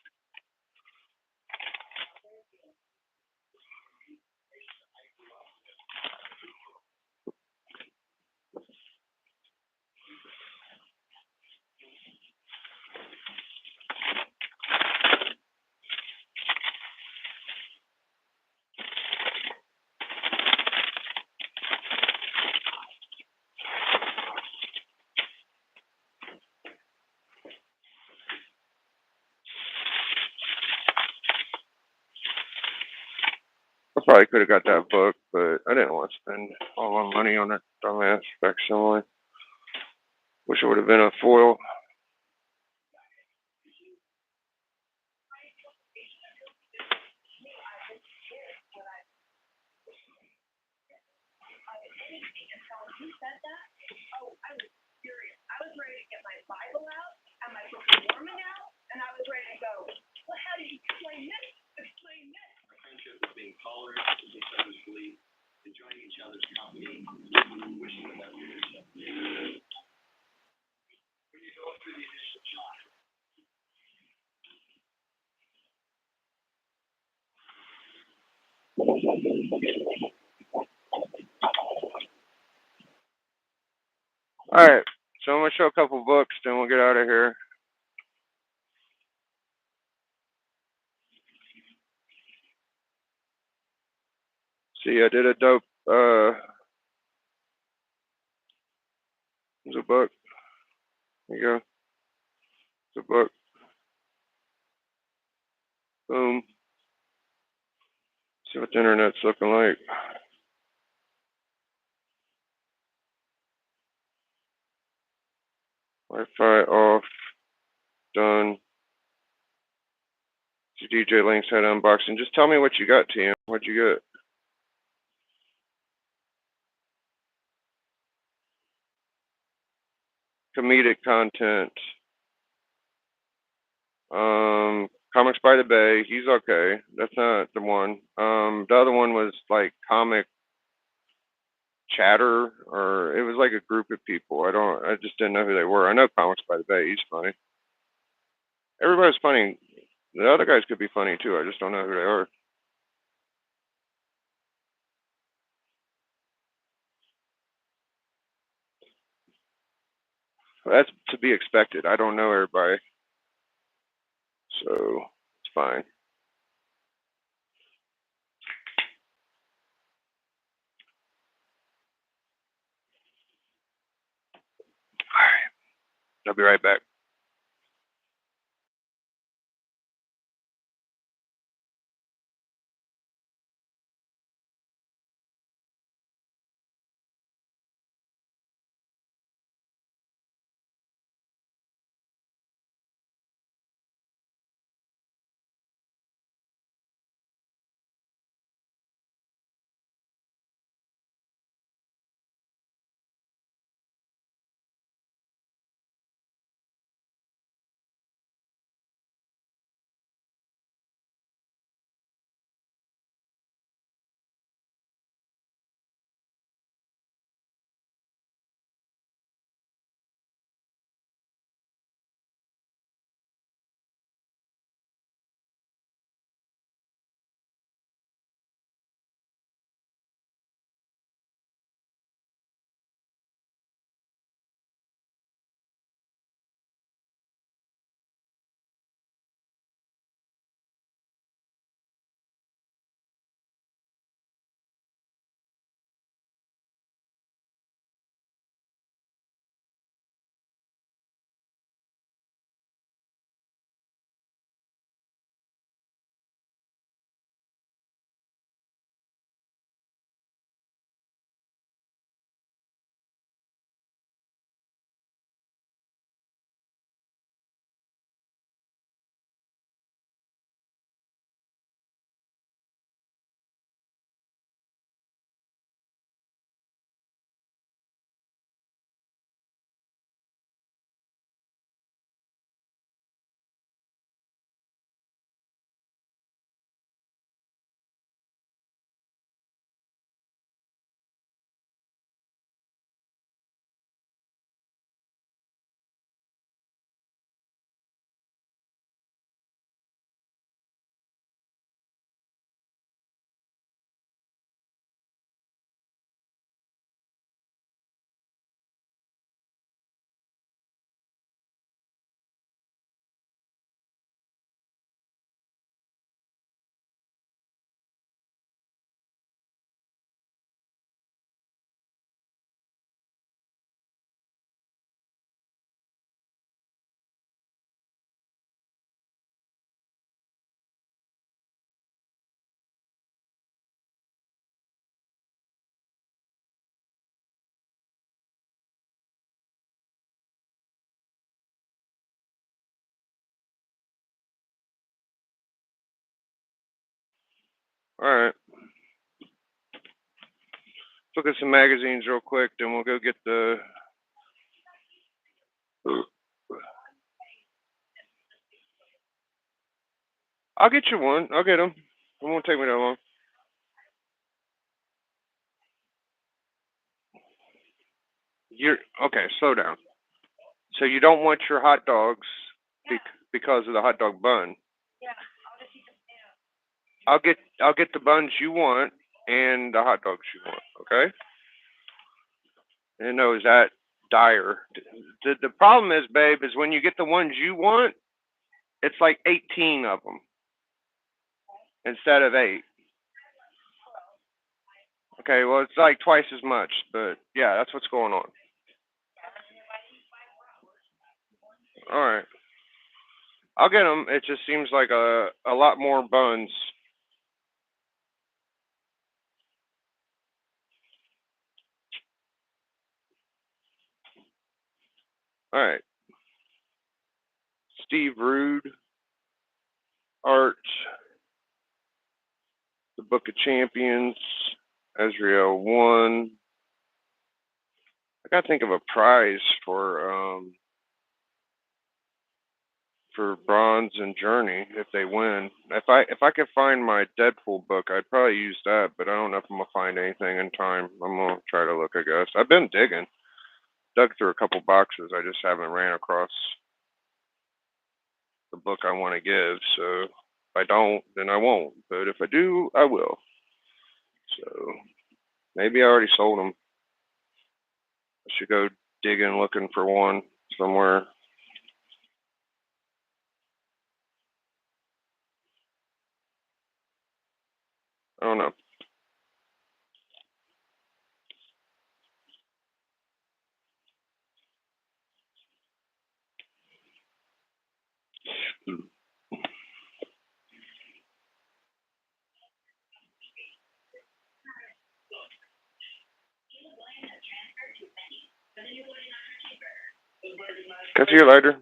I probably could have got that book, but I didn't want to spend all my money on that dumbass facsimile. Wish it would have been a foil. All right, So I'm gonna show a couple books, then we'll get out of here. See, I did a dope, there's a book. There you go. It's a book. Boom. See what the internet's looking like. Wi-Fi off. Done. See DJ Link's head unboxing. Just tell me what you got, TM. What'd you get? Comedic content. Comics by the Bay. He's okay. That's not the one. The other one was like comic chatter, or it was like a group of people. I just didn't know who they were. I know Comics by the Bay. He's funny. Everybody's funny. The other guys could be funny too. I just don't know who they are. That's to be expected. I don't know everybody, so it's fine. All right. I'll be right back. All right. Look at some magazines real quick, then we'll go get the. I'll get you one. I'll get them. It won't take me that long. You're okay. Slow down. So you don't want your hot dogs because of the hot dog bun. I'll get the buns you want and the hot dogs you want. Okay. And no, is that dire. The problem is, babe, is when you get the ones you want, it's like 18 of them instead of 8. Okay, well, it's like twice as much, but yeah, that's what's going on. All right. I'll get them. It just seems like a lot more buns. All right. Steve Rude, Art, The Book of Champions, Ezreal 1. I gotta think of a prize for Bronze and Journey if they win. If I could find my Deadpool book, I'd probably use that, but I don't know if I'm gonna find anything in time. I'm gonna try to look, I guess. I've been digging. Dug through a couple boxes. I just haven't ran across the book I want to give. So if I don't, then I won't. But if I do, I will. So maybe I already sold them. I should go digging looking for one somewhere. I don't know. Can I see your lighter?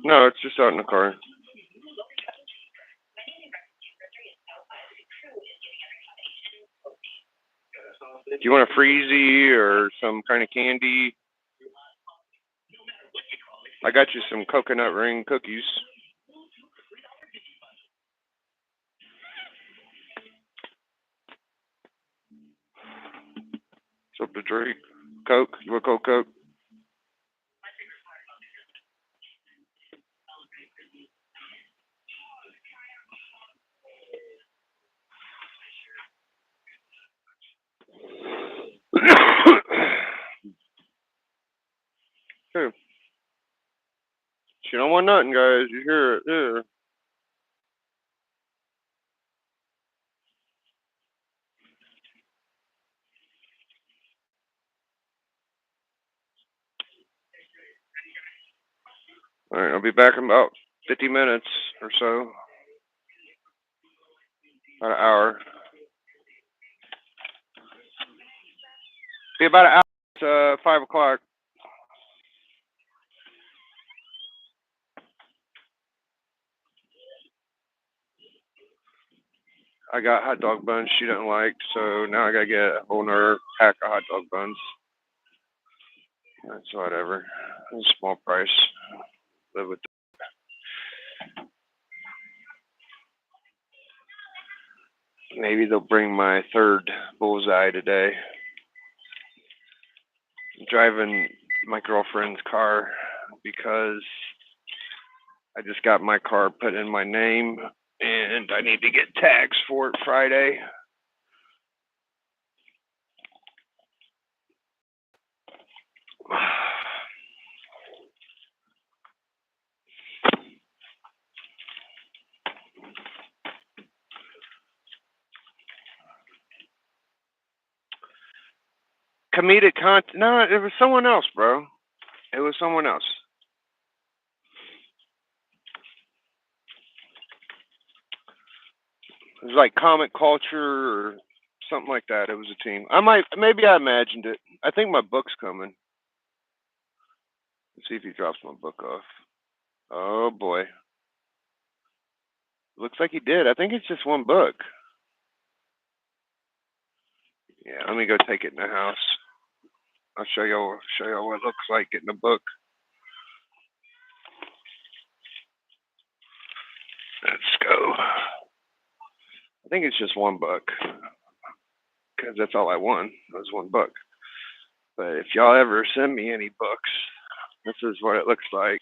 No, it's just out in the car. Do you want a freezy or some kind of candy? I got you some coconut ring cookies. What's up to Drake? Coke? You want Coke? Hey, she don't want nothing, guys. You hear it? Yeah. All right, I'll be back in about 50 minutes or so. About an hour. Be about an hour. It's 5 o'clock. I got hot dog buns she didn't like, so now I gotta get a whole nother pack of hot dog buns. That's whatever. It's a small price. Live with it. Maybe they'll bring my third bullseye today. I'm driving my girlfriend's car because I just got my car put in my name and I need to get tags for it Friday. Comedic content? No, it was someone else, bro. It was someone else. It was like comic culture or something like that. It was a team. Maybe I imagined it. I think my book's coming. Let's see if he drops my book off. Oh boy. Looks like he did. I think it's just one book. Yeah, let me go take it in the house. I'll show y'all what it looks like getting a book. Let's go. I think it's just one book. Because that's all I won. Was one book. But if y'all ever send me any books, this is what it looks like.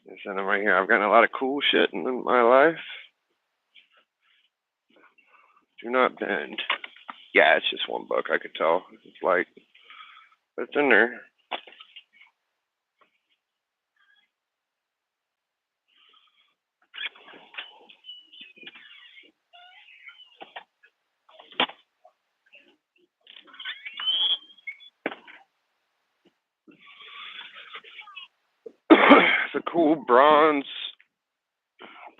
I send them right here. I've gotten a lot of cool shit in my life. Do not bend. Yeah, it's just one book. I could tell. It's like, it's in there. It's a cool Bronze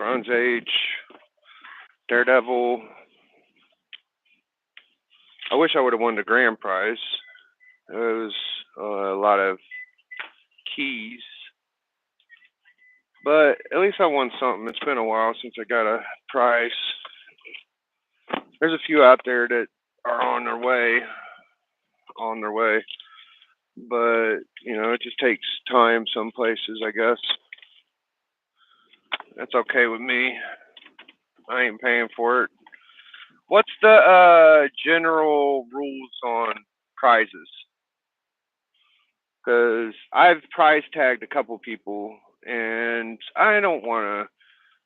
Age Daredevil. I wish I would have won the grand prize. It was a lot of keys, but at least I won something. It's been a while since I got a prize. There's a few out there that are on their way, but you know, it just takes time some places, I guess. That's okay with me. I ain't paying for it. What's the general rules on prizes? Because I've prize tagged a couple people, and I don't want to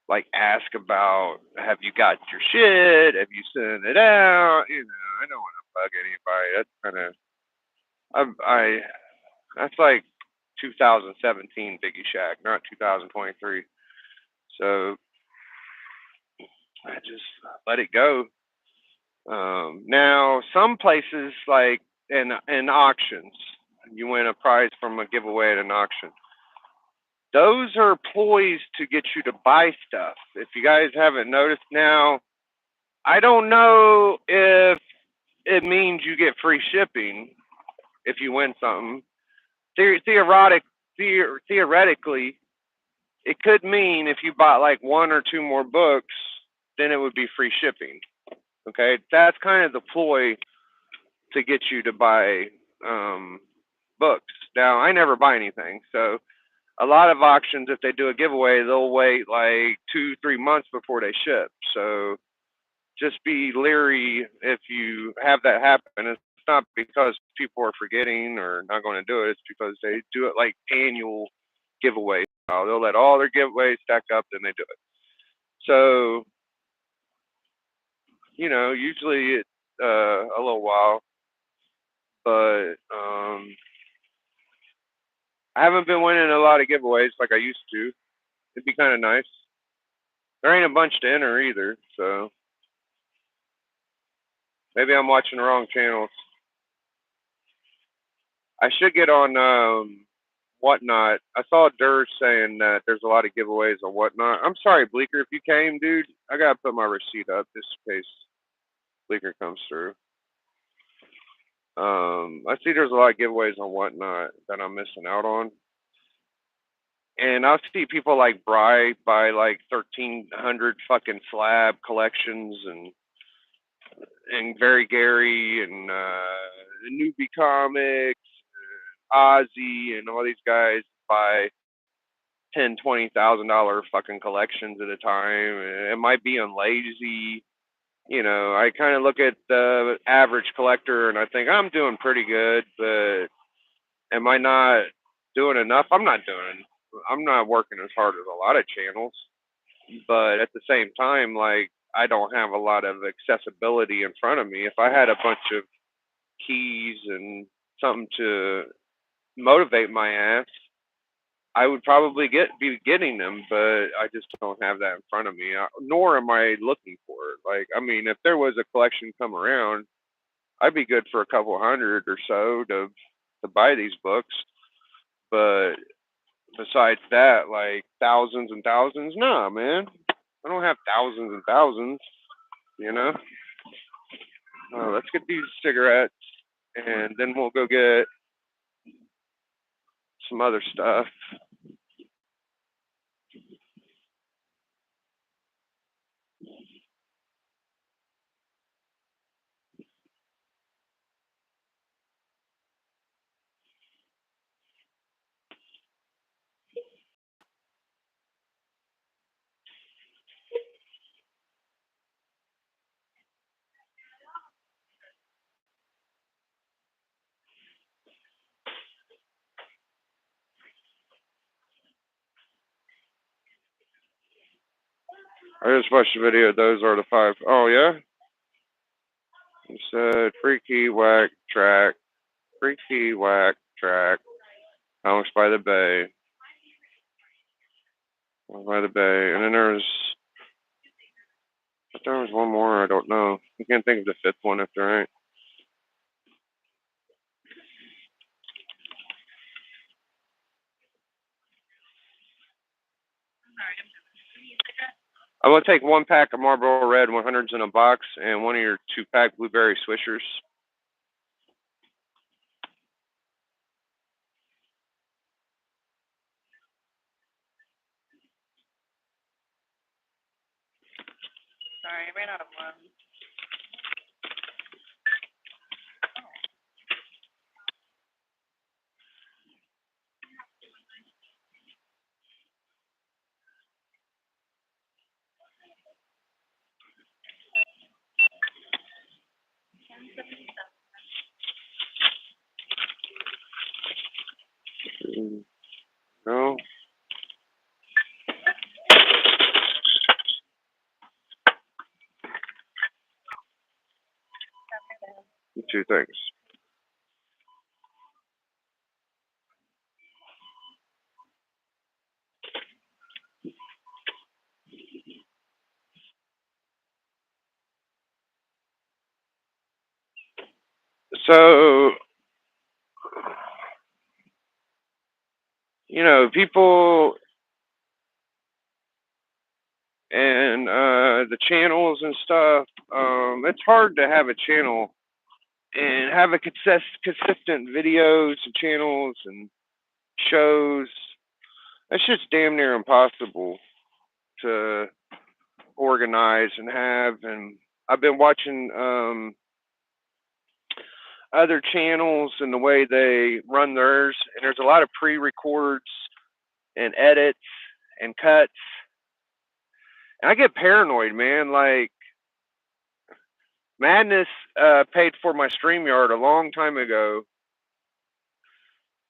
like ask about, have you got your shit? Have you sent it out? You know, I don't want to bug anybody. That's kind of I that's like 2017 Biggie Shack, not 2023. So I just let it go. Now some places like in auctions, you win a prize from a giveaway at an auction. Those are ploys to get you to buy stuff. If you guys haven't noticed now, I don't know if it means you get free shipping if you win something. Theoretically, it could mean if you bought like one or two more books, then it would be free shipping. Okay, that's kind of the ploy to get you to buy books. Now, I never buy anything, so a lot of auctions, if they do a giveaway, they'll wait like 2-3 months before they ship. So just be leery if you have that happen. It's not because people are forgetting or not going to do it. It's because they do it like annual giveaways. They'll let all their giveaways stack up, then they do it. So, you know, usually it's a little while, but I haven't been winning a lot of giveaways like I used to. It'd be kind of nice. There ain't a bunch to enter either, so maybe I'm watching the wrong channels. I should get on Whatnot. I saw Durr saying that there's a lot of giveaways on Whatnot. I'm sorry, Bleecker, if you came, dude. I gotta put my receipt up just in case Bleecker comes through. I see there's a lot of giveaways on Whatnot that I'm missing out on. And I see people like Bry buy like 1,300 fucking slab collections and Very Gary and Newbie Comics, Ozzy, and all these guys buy $10,000-$20,000 fucking collections at a time. It might be on lazy. You know, I kind of look at the average collector and I think I'm doing pretty good, but am I not doing enough? I'm not working as hard as a lot of channels, but at the same time, like, I don't have a lot of accessibility in front of me. If I had a bunch of keys and something to motivate my ass, I would probably be getting them, but I just don't have that in front of me. Nor am I looking for it. Like, I mean, if there was a collection come around, I'd be good for a couple hundred or so to buy these books. But besides that, like thousands and thousands, nah, man. I don't have thousands and thousands, you know. Let's get these cigarettes, and then we'll go get some other stuff. I just watched a video. Those are the 5. Oh yeah. said Freaky Whack Track, Freaky Whack Track, Comics by the Bay, by the Bay, and then there was one more. I don't know. I can't think of the fifth one if there ain't. I'm gonna take 1 pack of Marlboro Red 100s in a box and one of your 2-pack Blueberry Swishers. Sorry, I ran out of one. No. Two things. So, you know, people and the channels and stuff, it's hard to have a channel and have a consistent videos and channels and shows. That's just damn near impossible to organize and have. And I've been watching other channels and the way they run theirs, and there's a lot of pre-records and edits and cuts, and I get paranoid, man. Like, Madness paid for my StreamYard a long time ago,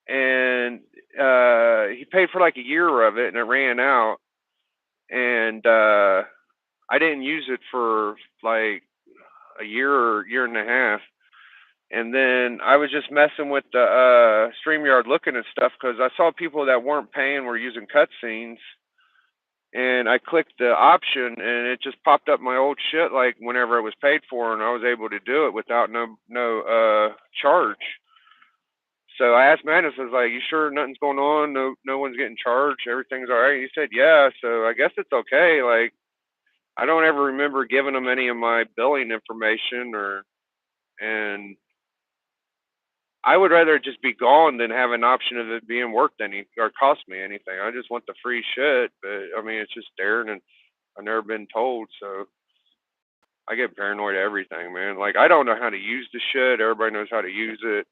and he paid for like a year of it, and it ran out, and I didn't use it for like a year or year and a half. And then I was just messing with the StreamYard looking at stuff because I saw people that weren't paying were using cutscenes. And I clicked the option and it just popped up my old shit like whenever it was paid for, and I was able to do it without no charge. So I asked Madness, I was like, "You sure nothing's going on? No one's getting charged. Everything's all right." He said, "Yeah." So I guess it's okay. Like, I don't ever remember giving him any of my billing information and I would rather it just be gone than have an option of it being worth any or cost me anything. I just want the free shit, but I mean, it's just there and I've never been told, so I get paranoid at everything, man. Like, I don't know how to use the shit. Everybody knows how to use it.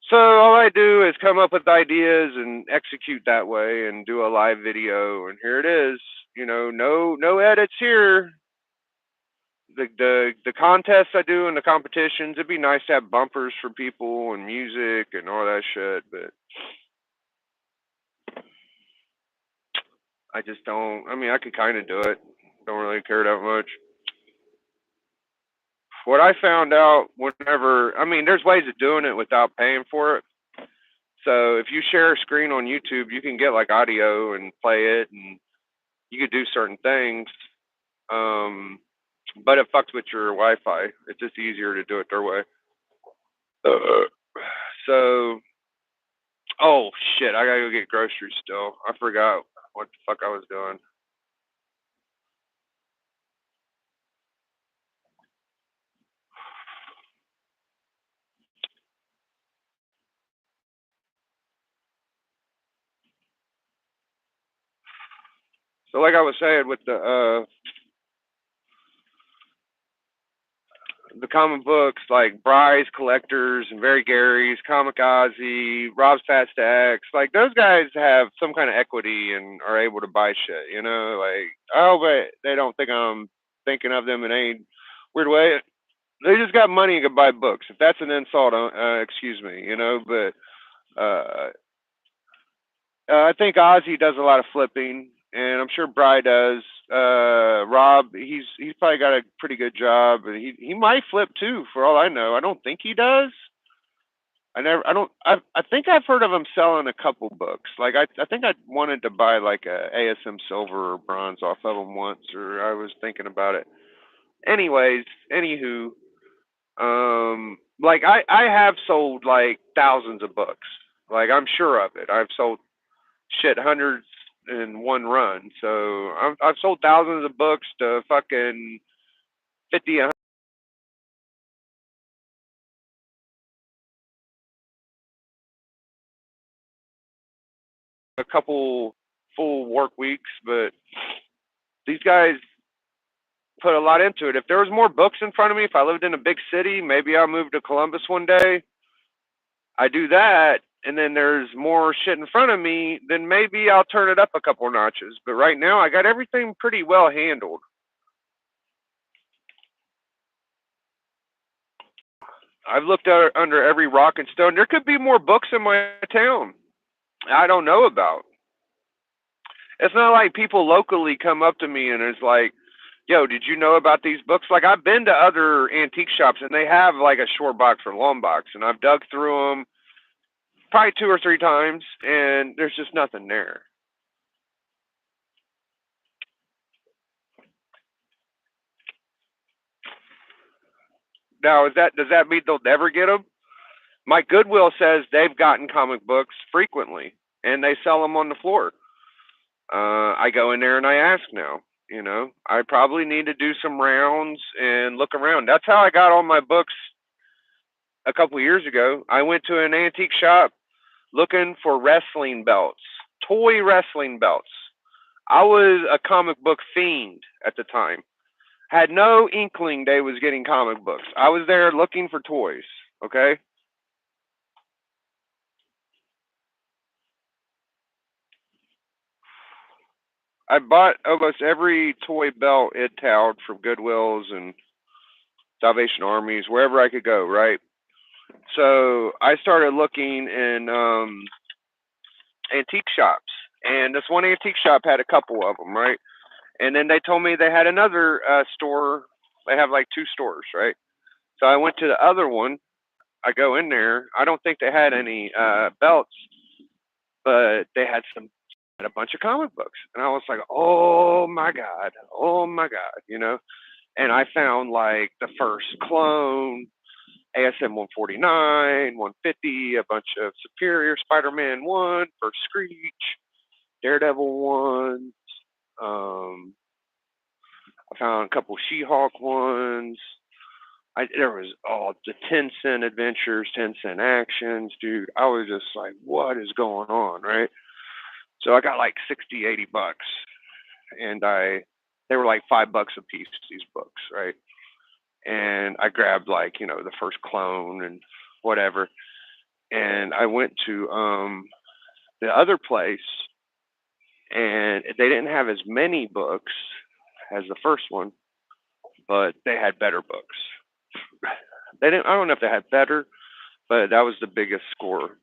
So all I do is come up with ideas and execute that way and do a live video, and here it is. You know, no edits here. The contests I do and the competitions, it'd be nice to have bumpers for people and music and all that shit, but I just don't. I mean, I could kind of do it. Don't really care that much. What I found out whenever, I mean, there's ways of doing it without paying for it. So if you share a screen on YouTube, you can get like audio and play it, and you could do certain things. But it fucks with your Wi-Fi. It's just easier to do it their way. So, oh shit, I gotta go get groceries still. I forgot what the fuck I was doing. So like I was saying with the comic books like Bry's Collectors and Very Gary's, Comic Ozzy, Rob's Fast X, like those guys have some kind of equity and are able to buy shit, you know, like, oh, but they don't think I'm thinking of them in any weird way. They just got money and can buy books. If that's an insult, excuse me, you know, but I think Ozzy does a lot of flipping and I'm sure Bry does. Rob, he's probably got a pretty good job, and he might flip too, for all I know. I don't think he does. I think I've heard of him selling a couple books. Like I think I wanted to buy like a ASM silver or bronze off of him once, or I was thinking about it. Anyways, anywho, like I have sold like thousands of books. Like I'm sure of it. I've sold shit hundreds in one run. So I've sold thousands of books to fucking 50, a couple full work weeks, but these guys put a lot into it. If there was more books in front of me, if I lived in a big city, maybe I'll move to Columbus one day. I do that, and then there's more shit in front of me, then maybe I'll turn it up a couple notches. But right now, I got everything pretty well handled. I've looked under every rock and stone. There could be more books in my town I don't know about. It's not like people locally come up to me and is like, yo, did you know about these books? Like I've been to other antique shops and they have like a short box or long box, and I've dug through them probably 2 or 3 times, and there's just nothing there. Now, does that mean they'll never get them? My Goodwill says they've gotten comic books frequently, and they sell them on the floor. I go in there and I ask now. You know, I probably need to do some rounds and look around. That's how I got all my books a couple years ago. I went to an antique shop looking for wrestling belts, toy wrestling belts. I was a comic book fiend at the time. Had no inkling they was getting comic books. I was there looking for toys, okay? I bought almost every toy belt it tailed from Goodwills and Salvation Armies, wherever I could go, right? So I started looking in antique shops, and this one antique shop had a couple of them, right? And then they told me they had another store. They have like 2 stores, right? So I went to the other one. I go in there. I don't think they had any belts, but they had had a bunch of comic books, and I was like, oh my god, you know. And I found like the first clone, ASM 149, 150, a bunch of Superior Spider-Man 1, First Screech, Daredevil 1. I found a couple She-Hulk ones. There was all the 10-cent adventures, 10-cent actions, dude. I was just like, what is going on, right? So I got like 60, 80 bucks, and they were like $5 a piece, these books, right? And I grabbed like, you know, the first clone and whatever. And I went to the other place, and they didn't have as many books as the first one, but they had better books. They didn't. I don't know if they had better, but that was the biggest score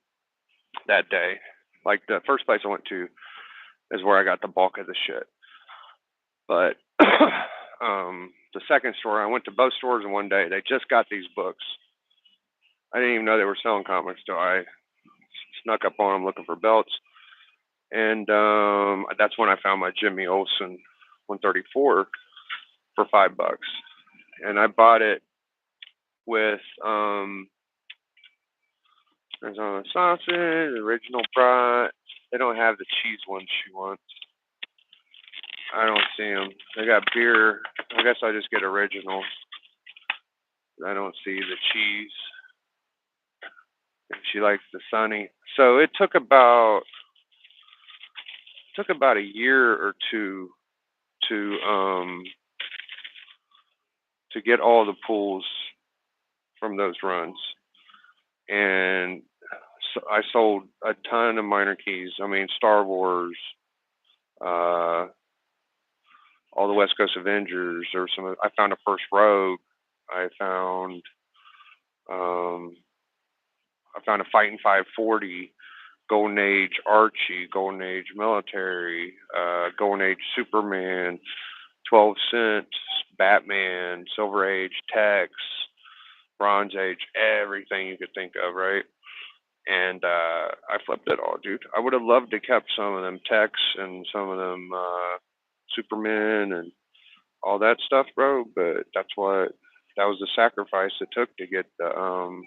that day. Like the first place I went to is where I got the bulk of the shit. But the second store, I went to both stores in one day. They just got these books. I didn't even know they were selling comics, so I snuck up on them looking for belts. And that's when I found my Jimmy Olsen 134 for $5. And I bought it with there's on sausage, original brat. They don't have the cheese ones she wants. I don't see them. They got beer. I guess I just get original. I don't see the cheese. She likes the sunny. So it took about a year or two to get all the pulls from those runs. And so I sold a ton of minor keys. I mean, Star Wars, all the West Coast Avengers. There were I found a first Rogue. I found a Fighting 540 Golden Age Archie, Golden Age Military, Golden Age Superman, 12 Cents, Batman, Silver Age Tex, Bronze Age, everything you could think of, right? And I flipped it all, dude. I would have loved to kept some of them Tex and some of them Superman and all that stuff, bro. But that was the sacrifice it took to get the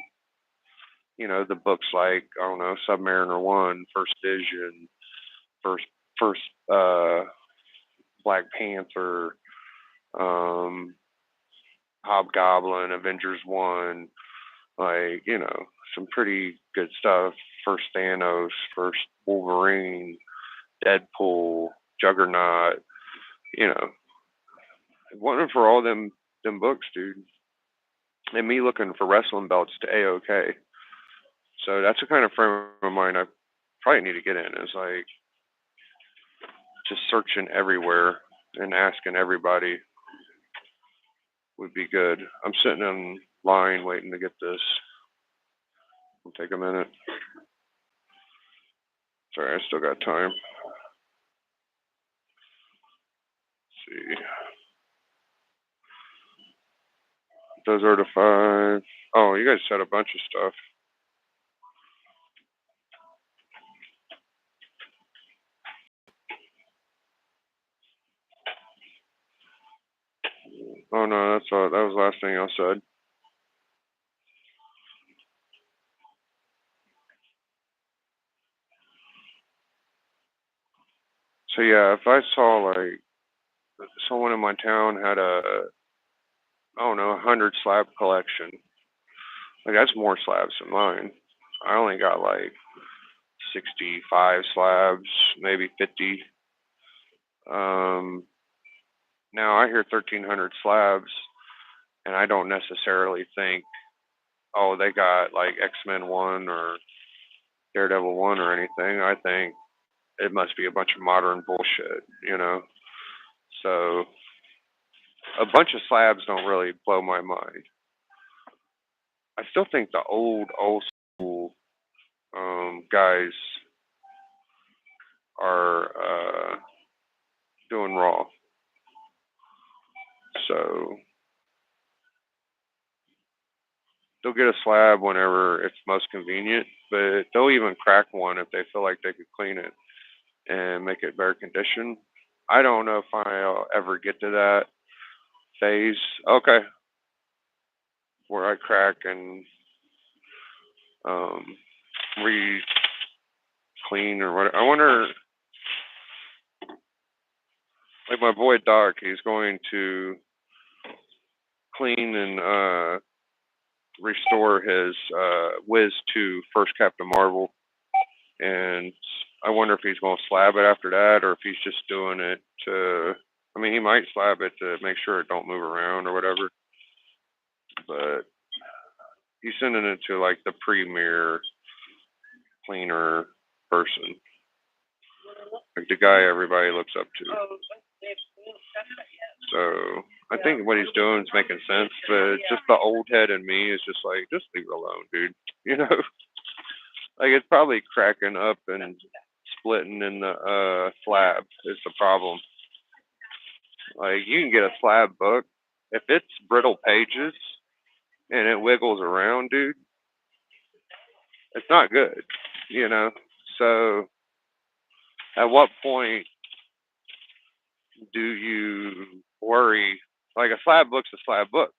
the books like, I don't know, Submariner 1, First Vision, first Black Panther, Hobgoblin, Avengers 1, like, some pretty good stuff. First Thanos, first Wolverine, Deadpool, Juggernaut, you know. If it wasn't for all them books, dude, and me looking for wrestling belts to AOK. So that's the kind of frame of mind I probably need to get in, is like just searching everywhere and asking everybody would be good. I'm sitting in line waiting to get this. It'll take a minute. Sorry, I still got time. Let's see. Those are the 5. Oh, you guys said a bunch of stuff. Oh no, that's all. That was the last thing I said. So yeah, if I saw like someone in my town had a, I don't know, 100 slab collection, like that's more slabs than mine. I only got like 65 slabs, maybe 50. Now I hear 1,300 slabs, and I don't necessarily think, oh, they got like X-Men 1 or Daredevil 1 or anything. I think it must be a bunch of modern bullshit, So a bunch of slabs don't really blow my mind. I still think the old school guys are doing raw. So they'll get a slab whenever it's most convenient, but they'll even crack one if they feel like they could clean it and make it better condition. I don't know if I'll ever get to that phase. Okay. Where I crack and re-clean or what. I wonder, like my boy Doc, he's going to clean and restore his Wiz 2 First Captain Marvel, and I wonder if he's going to slab it after that, or if he's just doing it to, I mean, he might slab it to make sure it don't move around or whatever, but he's sending it to like the premier cleaner person, like the guy everybody looks up to. So I think what he's doing is making sense, but just the old head in me is just like, just leave it alone, dude. Like it's probably cracking up and splitting in the slab is the problem. Like you can get a slab book, if it's brittle pages and it wiggles around, dude, it's not good, So at what point do you worry? Like a slab book's a slab book.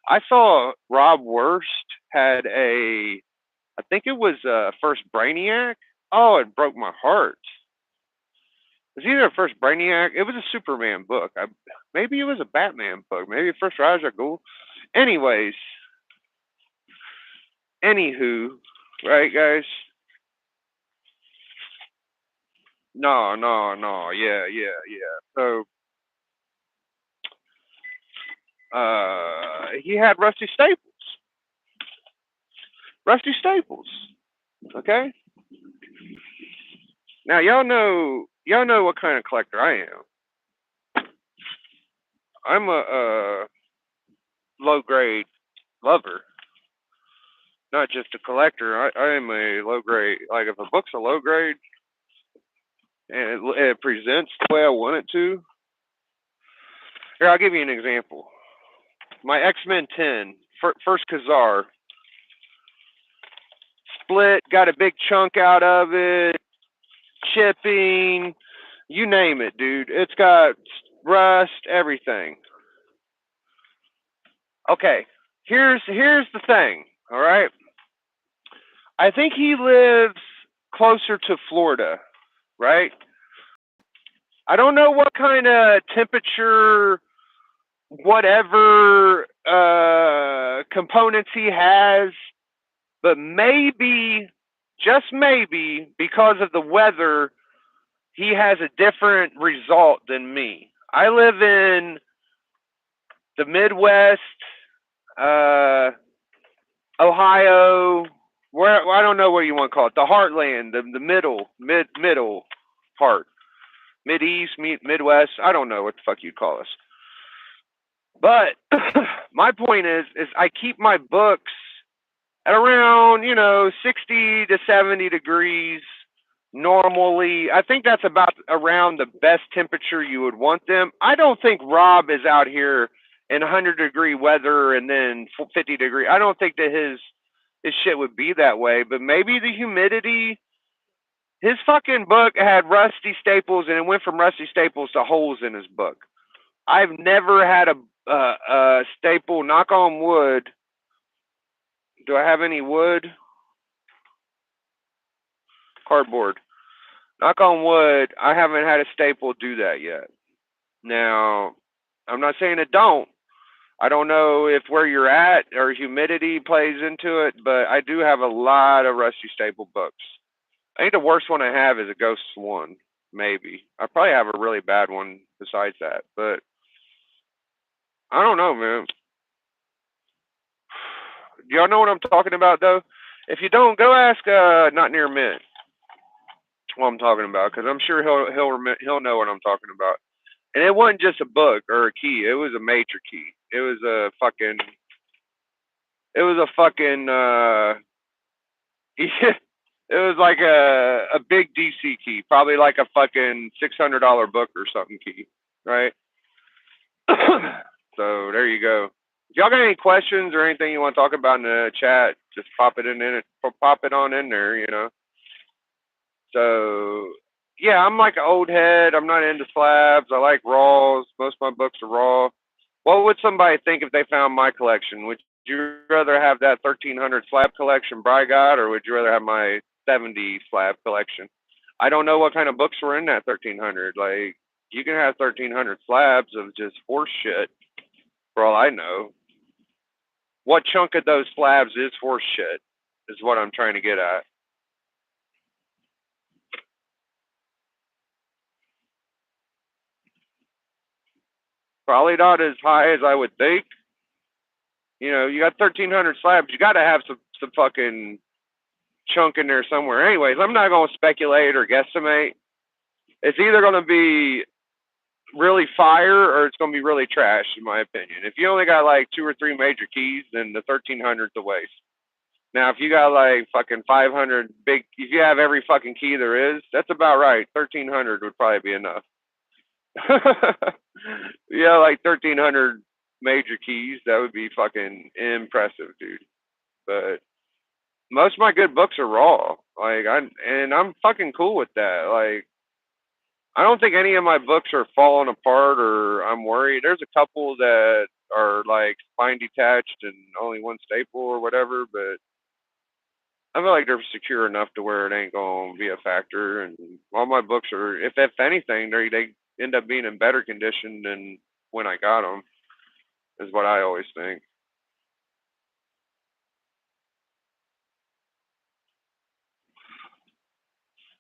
I saw Rob Wurst had I think it was first Brainiac. Oh, it broke my heart. It was either a first Brainiac. It was a Superman book. Maybe it was a Batman book. Maybe first Ra's al Ghul. Anyways, anywho, right, guys? No, yeah. So, he had Rusty Staples. Okay. Now y'all know what kind of collector I am. I'm a low grade lover. not just a collector. I am a low grade. Like if a book's a low grade and it presents the way I want it to. Here, I'll give you an example. My X-Men 10, first Khazar, split, got a big chunk out of it, chipping, you name it, dude. It's got rust, everything. Okay, here's the thing, all right? I think he lives closer to Florida, right? I don't know what kind of temperature, whatever components he has, but maybe, just maybe, because of the weather, he has a different result than me. I live in the Midwest, Ohio, where I don't know what you want to call it, the heartland, the middle part, Mideast, Midwest. I don't know what the fuck you'd call us. But my point is I keep my books at around 60 to 70 degrees normally. I think that's about around the best temperature you would want them. I don't think Rob is out here in 100-degree weather and then 50-degree. I don't think that his shit would be that way, but maybe the humidity. His fucking book had rusty staples, and it went from rusty staples to holes in his book. I've never had a staple. Knock on wood. Do I have any wood? Cardboard. Knock on wood. I haven't had a staple do that yet. Now, I'm not saying it don't. I don't know if where you're at or humidity plays into it, but I do have a lot of rusty staple books. I think the worst one I have is a Ghosts one, maybe. I probably have a really bad one besides that, but I don't know, man. Do y'all know what I'm talking about, though? If you don't, go ask Not Near Mint what I'm talking about, because I'm sure he'll know what I'm talking about. And it wasn't just a book or a key; it was a major key. It was a fucking. It was like a big DC key, probably like a fucking $600 book or something key, right? So there you go. If y'all got any questions or anything you want to talk about in the chat, just pop it on in there. So yeah, I'm like an old head. I'm not into slabs. I like raws. Most of my books are raw. What would somebody think if they found my collection? Would you rather have that 1300 slab collection Bry got, or would you rather have my 70 slab collection? I don't know what kind of books were in that 1300. Like, you can have 1300 slabs of just horse shit, for all I know. What chunk of those slabs is horse shit, is what I'm trying to get at. Probably not as high as I would think. You got 1300 slabs. You got to have some fucking chunk in there somewhere. Anyways, I'm not going to speculate or guesstimate. It's either going to be really fire or it's going to be really trash, in my opinion. If you only got like 2 or 3 major keys, then the 1300's a waste. Now, if you got like fucking 500 if you have every fucking key there is, that's about right. 1300 would probably be enough. Yeah, like 1300 major keys, that would be fucking impressive, dude. But most of my good books are raw. Like, I'm fucking cool with that. Like, I don't think any of my books are falling apart or I'm worried. There's a couple that are like spine detached and only one staple or whatever, but I feel like they're secure enough to where it ain't gonna be a factor. And all my books are, if anything, they end up being in better condition than when I got them. Is what I always think.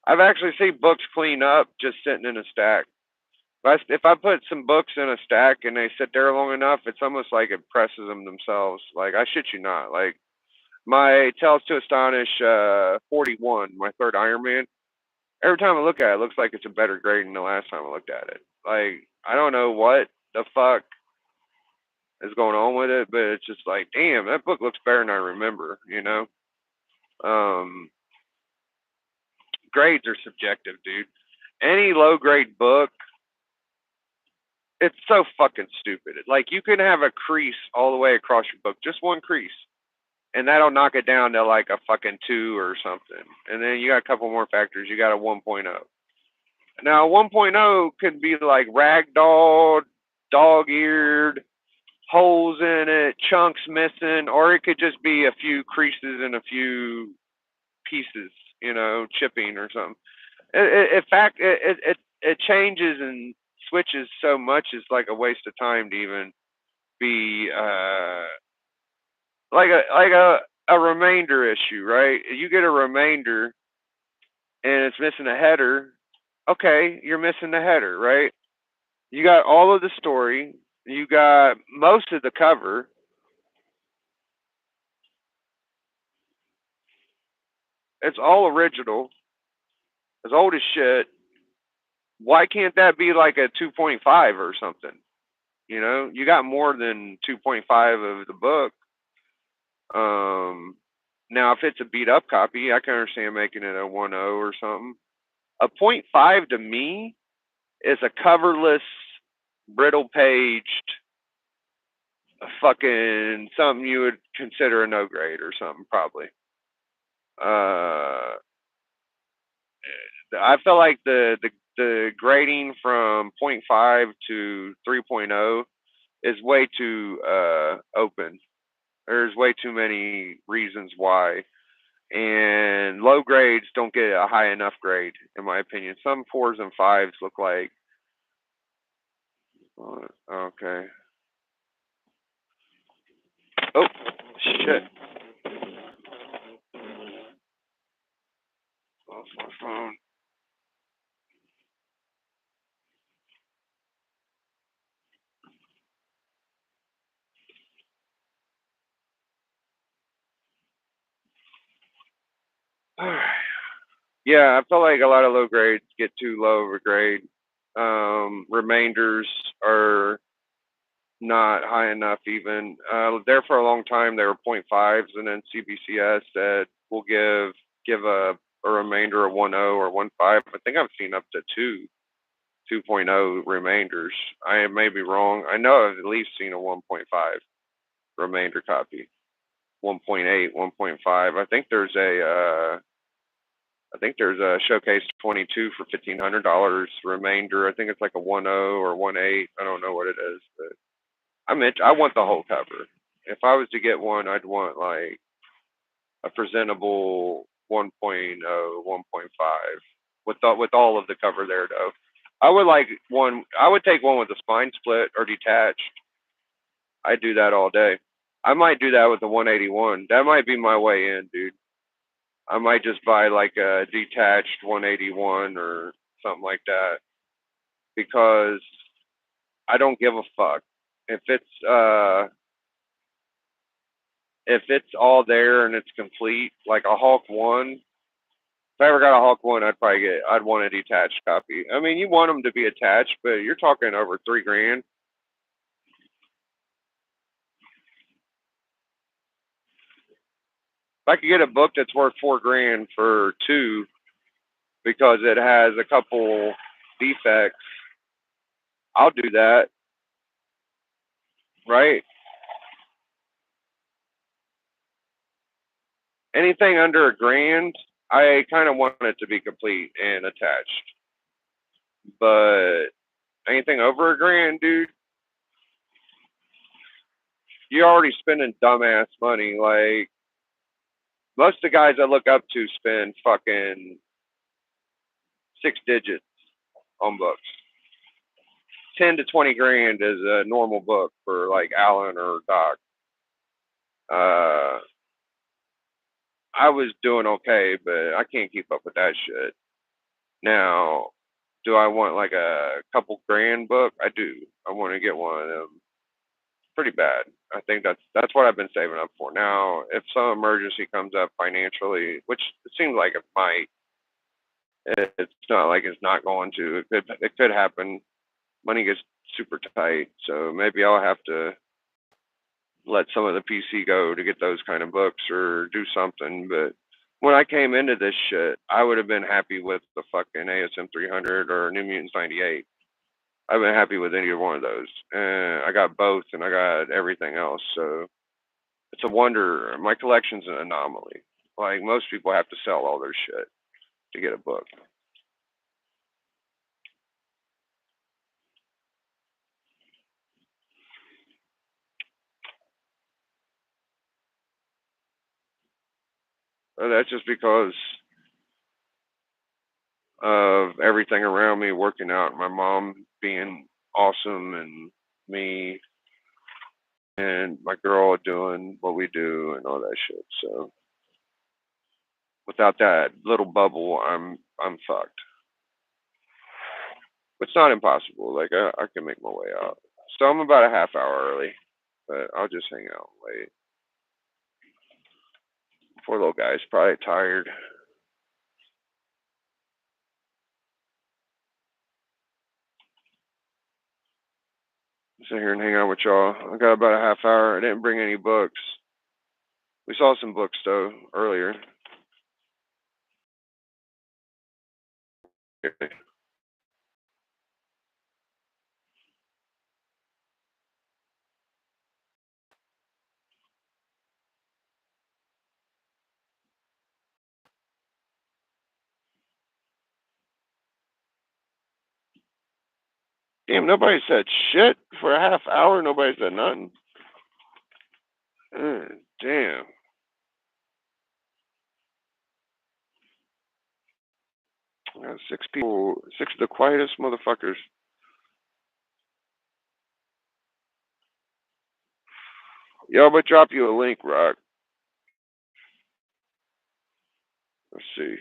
I've actually seen books clean up just sitting in a stack. If I put some books in a stack and they sit there long enough, it's almost like it presses them themselves. Like, I shit you not. Like, my Tales to Astonish 41, my third Iron Man, every time I look at it, it looks like it's a better grade than the last time I looked at it. Like, I don't know what the fuck is going on with it, but it's just like, damn, that book looks better than I remember, Grades are subjective, dude. Any low grade book, it's so fucking stupid. Like you can have a crease all the way across your book, just one crease, and that'll knock it down to like a fucking 2 or something. And then you got a couple more factors. You got a 1.0. Now, 1.0 could be like ragdolled, dog-eared, holes in it, chunks missing, or it could just be a few creases and a few pieces, chipping or something. In fact, it changes and switches so much. It's like a waste of time to even be like a remainder issue, right? You get a remainder and it's missing a header. Okay, you're missing the header, right? You got all of the story. You got most of the cover. It's all original. It's old as shit. Why can't that be like a 2.5 or something? You got more than 2.5 of the book. Now, if it's a beat up copy, I can understand making it a 1.0 or something. A 0.5 to me is a coverless, brittle paged, fucking something you would consider a no grade or something, probably. I feel like the grading from 0.5 to 3.0 is way too open. There's way too many reasons why. And low grades don't get a high enough grade, in my opinion. Some 4s and 5s look like. Okay. Oh, shit. Lost my phone. Yeah, I feel like a lot of low grades get too low of a grade. Remainders are not high enough even. There for a long time they were 0.5s, and then CBCS said we'll give a remainder of 1.0 or 1.5. I think I've seen up to 2.0 remainders. I may be wrong. I know I've at least seen a 1.5 remainder copy. 1.8, 1.5. I think there's a Showcase 22 for $1,500 remainder. I think it's like a 1.0 or 1.8. I don't know what it is, but I want the whole cover. If I was to get one, I'd want like a presentable 1.0, 1.5 with all of the cover there though. I would take one with a spine split or detached. I'd do that all day. I might do that with the 181. That might be my way in, dude. I might just buy like a detached 181 or something like that because I don't give a fuck if it's all there and it's complete. Like a Hulk 1. If I ever got a Hulk 1, I'd want a detached copy. I mean, you want them to be attached, but you're talking over $3,000. If I could get a book that's worth $4,000 for 2 because it has a couple defects, I'll do that. Right? Anything under $1,000, I kind of want it to be complete and attached. But anything over $1,000, dude, you're already spending dumbass money. Like most of the guys I look up to spend fucking 6 digits on books. 10 to 20 grand is a normal book for like Alan or Doc. I was doing okay, but I can't keep up with that shit. Now, do I want like a couple grand book? I do. I want to get one of them. Pretty bad. I think that's what I've been saving up for. Now, if some emergency comes up financially, which it seems like it might, it's not like it's not going to. It could happen. Money gets super tight, so maybe I'll have to let some of the PC go to get those kind of books or do something. But when I came into this shit, I would have been happy with the fucking ASM 300 or New Mutants 98. I've been happy with any one of those. And I got both and I got everything else. So it's a wonder. My collection's an anomaly. Like most people have to sell all their shit to get a book. That's just because of everything around me working out. My mom being awesome and me and my girl doing what we do and all that shit. So without that little bubble, I'm fucked. It's not impossible. Like I can make my way out. So I'm about a half hour early, but I'll just hang out and wait. Poor little guy's probably tired. Sit here and hang out with y'all. I got about a half hour. I didn't bring any books. We saw some books though earlier. Damn, nobody said shit for a half hour. Nobody said nothing. Damn. I got 6 people, 6 of the quietest motherfuckers. Yo, I'm gonna drop you a link, Rock. Let's see.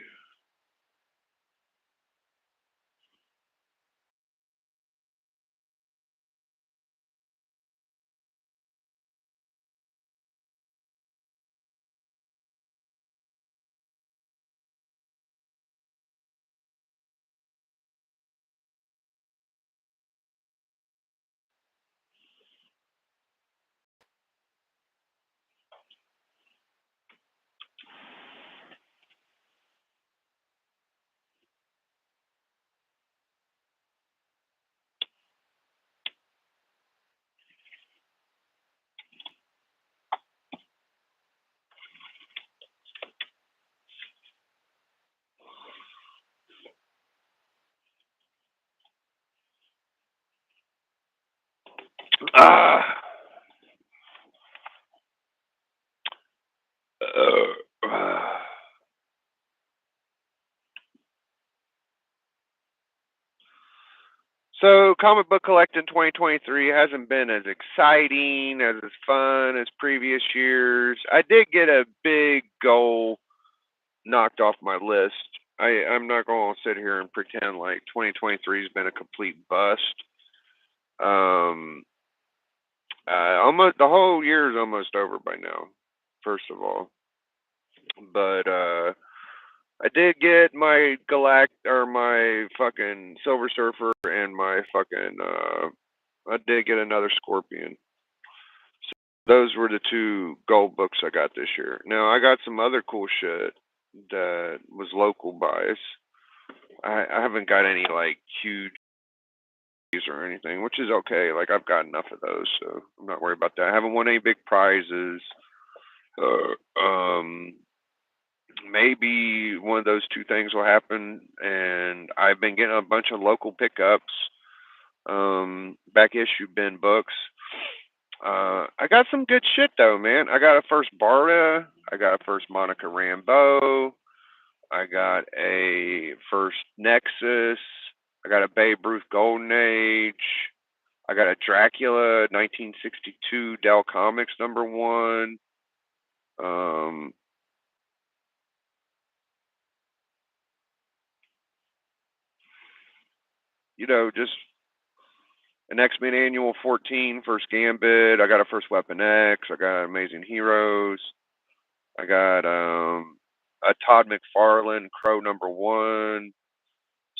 Ah. So, comic book collecting 2023 hasn't been as exciting, as fun as previous years. I did get a big goal knocked off my list. I'm not going to sit here and pretend like 2023 has been a complete bust. Almost the whole year is almost over by now. First of all, but I did get my my fucking Silver Surfer and my fucking I did get another Scorpion. So those were the 2 gold books I got this year. Now I got some other cool shit that was local buys. I haven't got any like huge or anything, which is okay. Like I've got enough of those, so I'm not worried about that. I haven't won any big prizes. Maybe one of those 2 things will happen, and I've been getting a bunch of local pickups, back issue bin books. I got some good shit though, man. I got a first Barda, I got a first Monica Rambeau, I got a first Nexus, I got a Babe Ruth Golden Age, I got a Dracula 1962 Dell Comics #1. You know, just an X-Men Annual 14, first Gambit. I got a first Weapon X. I got Amazing Heroes. I got a Todd McFarlane Crow #1.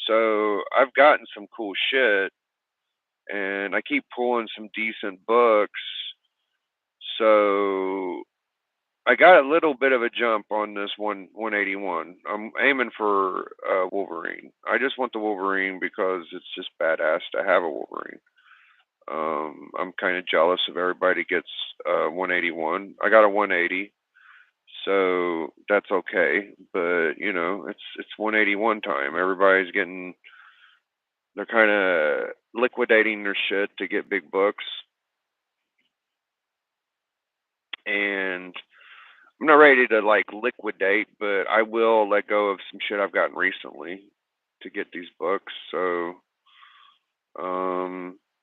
So I've gotten some cool shit, and I keep pulling some decent books. So I got a little bit of a jump on this 181. I'm aiming for Wolverine. I just want the Wolverine because it's just badass to have a Wolverine. I'm kind of jealous of everybody gets 181. I got a 180, so that's okay. But you know, it's 181 time. Everybody's getting, they're kind of liquidating their shit to get big books, and I'm not ready to like liquidate, but I will let go of some shit I've gotten recently to get these books. So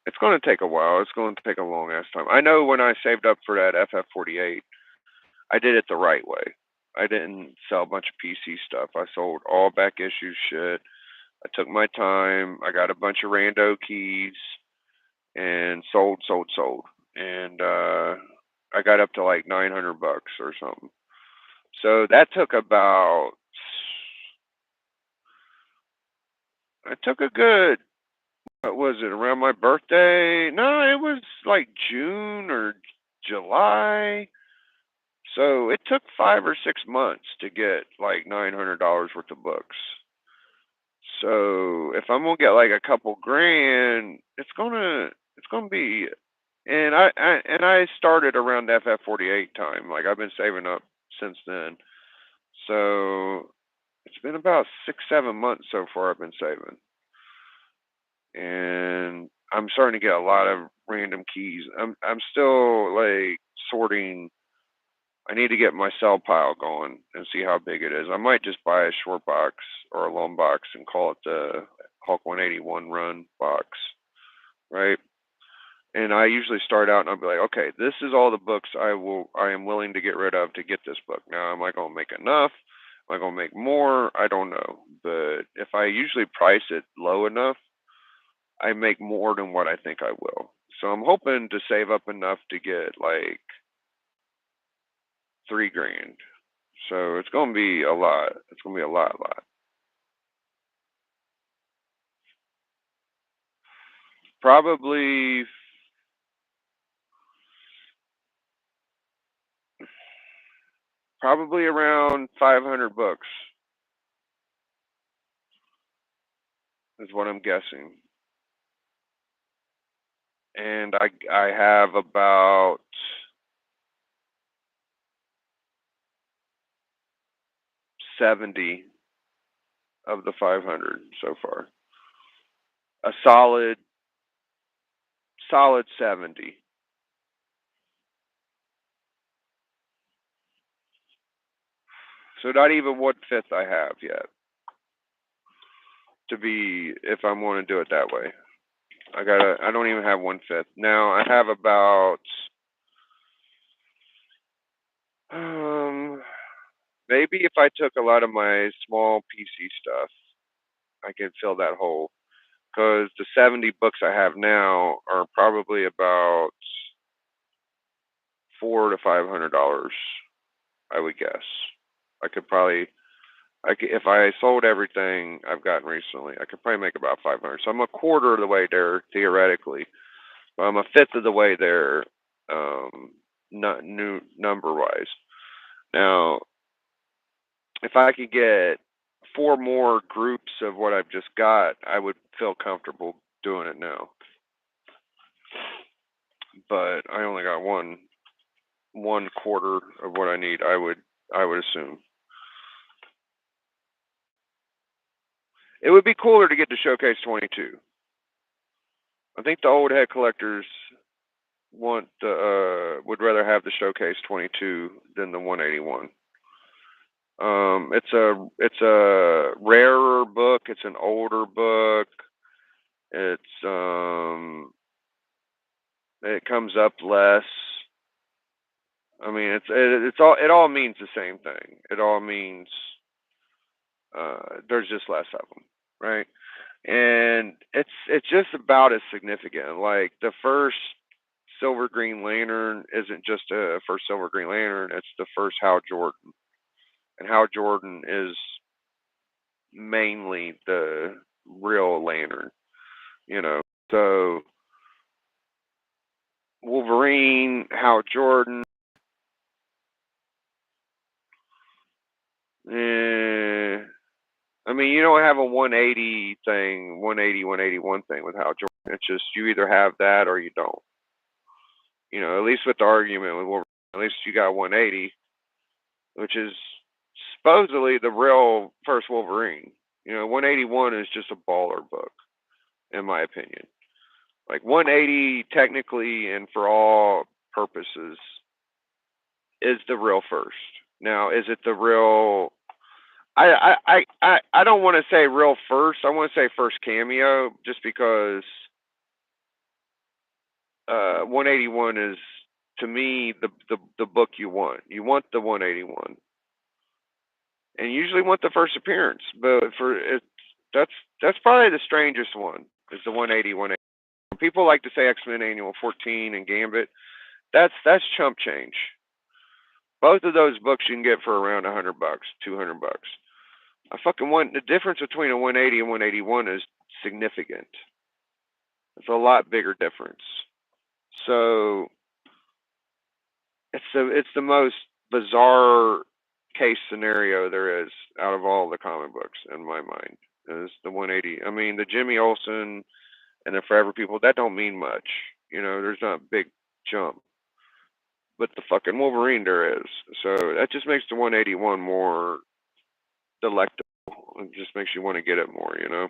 it's going to take a while. It's going to take a long ass time. I know when I saved up for that FF48, I did it the right way. I didn't sell a bunch of PC stuff. I sold all back issue shit. I took my time. I got a bunch of rando keys and sold. And I got up to like $900 or something. So that took about, it took a good, what was it, around my birthday? No, it was like June or July. So it took 5 or 6 months to get like $900 worth of books. So if I'm gonna get like a couple grand, it's gonna be, and I started around the FF48 time. Like I've been saving up since then. So it's been about 6, 7 months so far I've been saving. And I'm starting to get a lot of random keys. I'm still like sorting. I need to get my sell pile going and see how big it is. I might just buy a short box or a long box and call it the Hulk 181 run box, right? And I usually start out and I'll be like, okay, this is all the books I am willing to get rid of to get this book. Now, am I going to make enough? Am I going to make more? I don't know. But if I usually price it low enough, I make more than what I think I will. So I'm hoping to save up enough to get like $3 grand. So it's gonna be a lot. It's gonna be a lot. Probably around 500 books is what I'm guessing. And I have about 70 of the 500 so far. A solid 70. So not even 1/5 I have yet. To be, if I want to do it that way, I don't even have 1/5. Now I have about maybe if I took a lot of my small PC stuff, I could fill that hole. Because the 70 books I have now are probably about $400 to $500, I would guess. I could probably, if I sold everything I've gotten recently, I could probably make about 500. So I'm a quarter of the way there theoretically, but I'm a fifth of the way there, not new number wise. Now, if I could get 4 more groups of what I've just got, I would feel comfortable doing it now. But I only got one quarter of what I need. I would assume it would be cooler to get the Showcase 22. I think the old head collectors would rather have the Showcase 22 than the 181. It's a rarer book. It's an older book. It comes up less. I mean, it all means the same thing. It all means there's just less of them, right? And it's just about as significant. Like the first Silver Green Lantern isn't just a first Silver Green Lantern; it's the first Hal Jordan, and Hal Jordan is mainly the real Lantern, you know. So Wolverine, Hal Jordan, I mean, you don't have a 180 thing, 180, 181 thing with Hal Jordan. It's just you either have that or you don't. You know, at least with the argument with Wolverine, at least you got 180, which is supposedly the real first Wolverine. You know, 181 is just a baller book, in my opinion. Like 180, technically and for all purposes, is the real first. Now, is it the real? I don't want to say real first. I want to say first cameo, just because 181 is, to me, the book you want. You want the 181, and you usually want the first appearance. But for it, that's probably the strangest one. Is the 180 180. People like to say X-Men Annual 14 and Gambit. That's chump change. Both of those books you can get for around $100, $200. I fucking want the difference between a 180 and 181 is significant. It's a lot bigger difference. So it's the most bizarre case scenario there is out of all the comic books in my mind. Is the 180. I mean, the Jimmy Olsen and the Forever People, that don't mean much. You know, there's not a big jump. But the fucking Wolverine there is. So that just makes the 181 more delectable. It just makes you want to get it more, you know?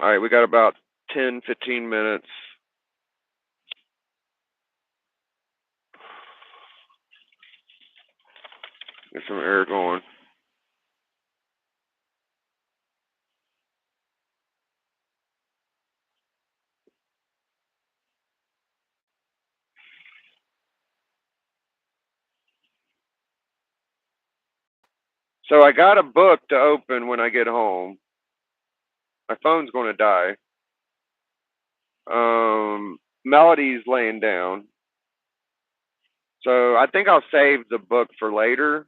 All right, we got about 10, 15 minutes. Get some air going. So I got a book to open when I get home. My phone's going to die. Melody's laying down. So I think I'll save the book for later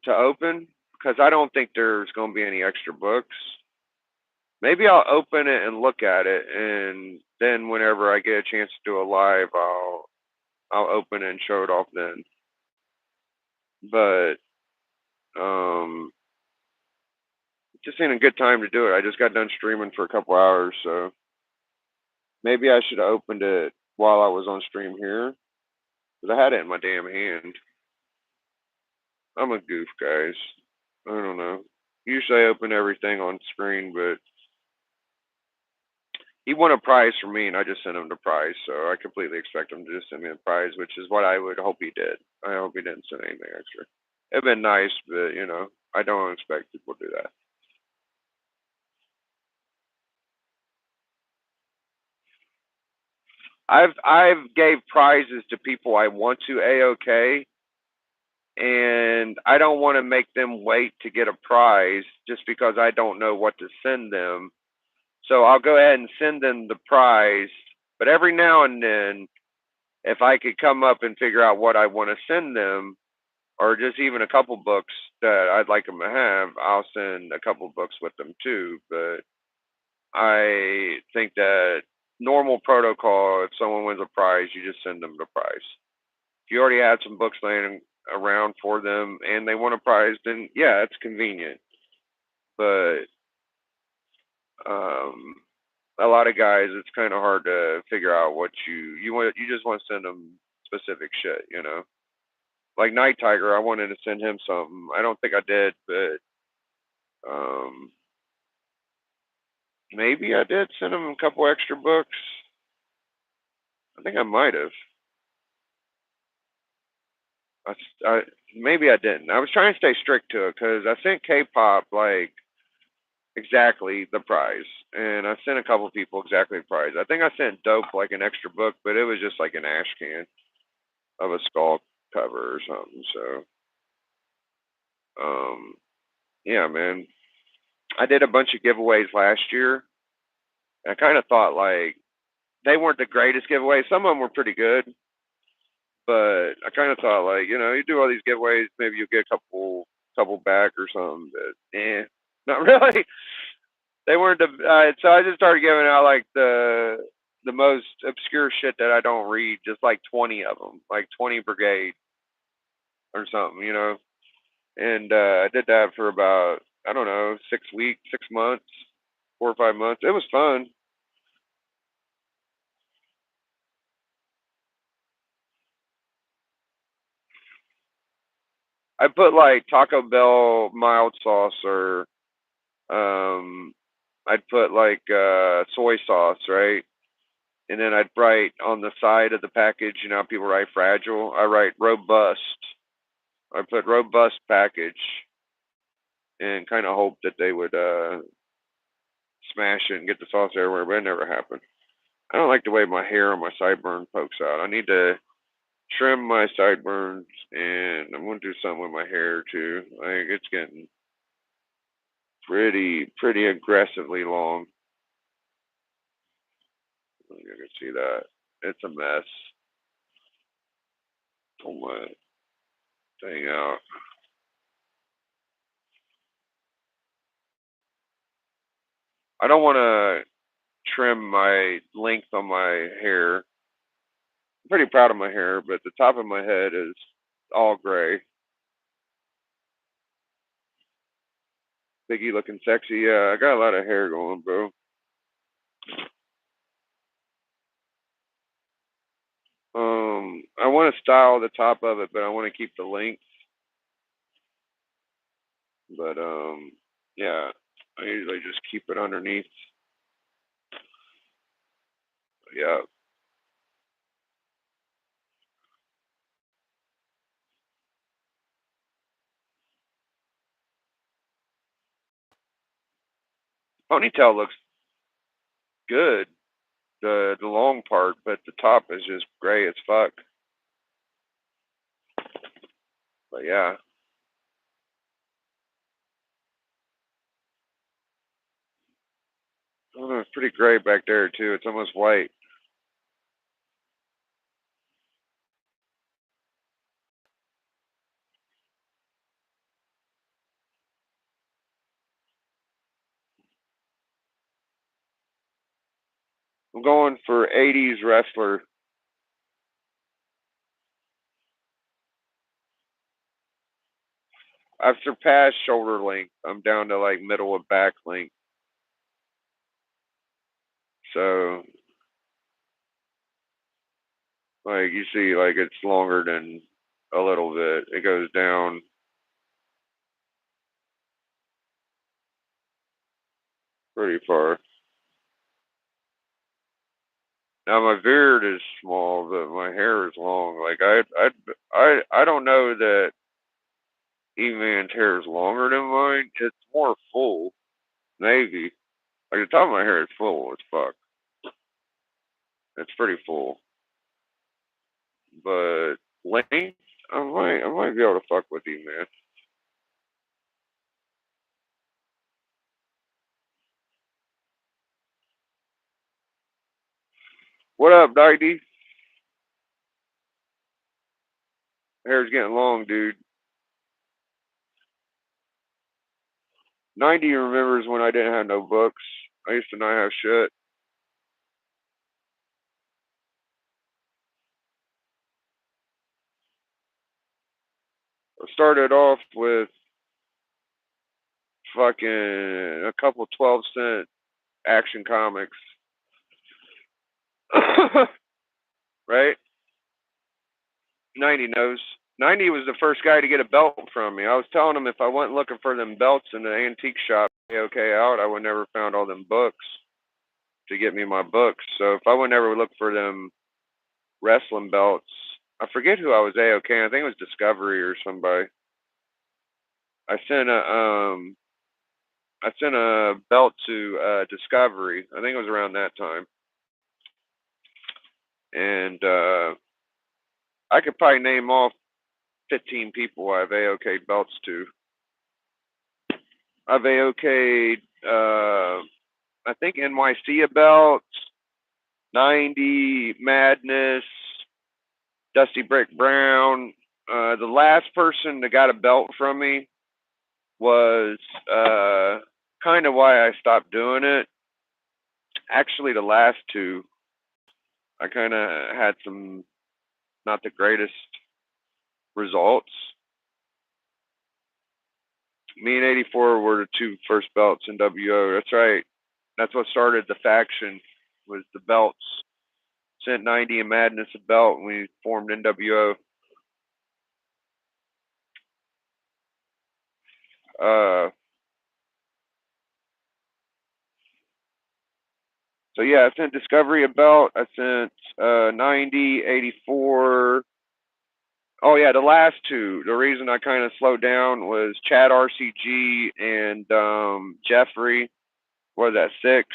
to open, because I don't think there's going to be any extra books. Maybe I'll open it and look at it, and then whenever I get a chance to do a live, I'll open it and show it off then. But just ain't a good time to do it. I just got done streaming for a couple hours, so maybe I should have opened it while I was on stream here, because I had it in my damn hand. I'm a goof, guys. I don't know. Usually I open everything on screen, but he won a prize for me, and I just sent him the prize, so I completely expect him to just send me a prize, which is what I would hope he did. I hope he didn't send anything extra. It'd been nice, but, you know, I don't expect people to do that. I've gave prizes to people I want to A-OK, and I don't want to make them wait to get a prize just because I don't know what to send them. So I'll go ahead and send them the prize, but every now and then, if I could come up and figure out what I want to send them, or just even a couple books that I'd like them to have, I'll send a couple books with them too. But I think that normal protocol, if someone wins a prize, you just send them the prize. If you already had some books laying around for them and they want a prize, then yeah, it's convenient. But a lot of guys, it's kind of hard to figure out what you want. You just want to send them specific shit, you know. Like Night Tiger, I wanted to send him something. I don't think I did, but maybe I did send him a couple extra books. I think I might have. Maybe I didn't. I was trying to stay strict to it because I sent K-pop like exactly the prize, and I sent a couple people exactly the prize. I think I sent Dope like an extra book, but it was just like an ash can of a skull cover or something. So, yeah, man, I did a bunch of giveaways last year. I kind of thought like they weren't the greatest giveaways. Some of them were pretty good, but I kind of thought like, you know, you do all these giveaways, maybe you'll get a couple back or something. But not really. They weren't the. So I just started giving out like the the most obscure shit that I don't read, just like 20 of them, like 20 Brigade or something, you know. And I did that for about, I don't know, 6 weeks, 6 months, 4 or 5 months. It was fun. I put like Taco Bell mild sauce, or I'd put like soy sauce, right? And then I'd write on the side of the package, you know, how people write fragile. I write robust. I put robust package, and kind of hope that they would smash it and get the sauce everywhere, but it never happened. I don't like the way my hair on my sideburn pokes out. I need to trim my sideburns, and I'm gonna do something with my hair too. Like, it's getting pretty aggressively long. You can see that. It's a mess. Pull my thing out. I don't want to trim my length on my hair. I'm pretty proud of my hair, but the top of my head is all gray. Biggie looking sexy. Yeah, I got a lot of hair going, bro. I want to style the top of it, but I want to keep the length. But yeah, I usually just keep it underneath. Yeah. Ponytail looks good, the long part, but the top is just gray as fuck. But yeah. Oh, it's pretty gray back there too. It's almost white. I'm going for 80s wrestler. I've surpassed shoulder length. I'm down to like middle of back length. So, like, you see, like, it's longer than a little bit. It goes down pretty far. Now my beard is small, but my hair is long. Like, I don't know that E-Man's hair is longer than mine. It's more full, maybe. Like, the top of my hair is full as fuck. It's pretty full. But length, I might be able to fuck with E-Man. What up, Nighty? Hair's getting long, dude. 90 remembers when I didn't have no books. I used to not have shit. I started off with fucking a couple 12-cent Action Comics. Right? 90 knows. 90 was the first guy to get a belt from me. I was telling him if I wasn't looking for them belts in the antique shop, okay, out, I would never found all them books to get me my books. So if I would never look for them wrestling belts, I forget who I was okay. I think it was Discovery or somebody. I sent a belt to Discovery. I think it was around that time. And I could probably name off 15 people I've AOK'd belts to. I've AOK'd, I think, NYC belts, 90, Madness, Dusty Brick Brown. The last person that got a belt from me was kind of why I stopped doing it. Actually, the last two I kind of had some not the greatest results. Me and 84 were the two first belts in WO. That's right. That's what started the faction, was the belts. Sent 90 and Madness a belt when we formed NWO. So yeah, I sent Discovery a belt. I sent 90, 84. Oh yeah, the last two. The reason I kind of slowed down was Chad RCG and Jeffrey. What was that, 6?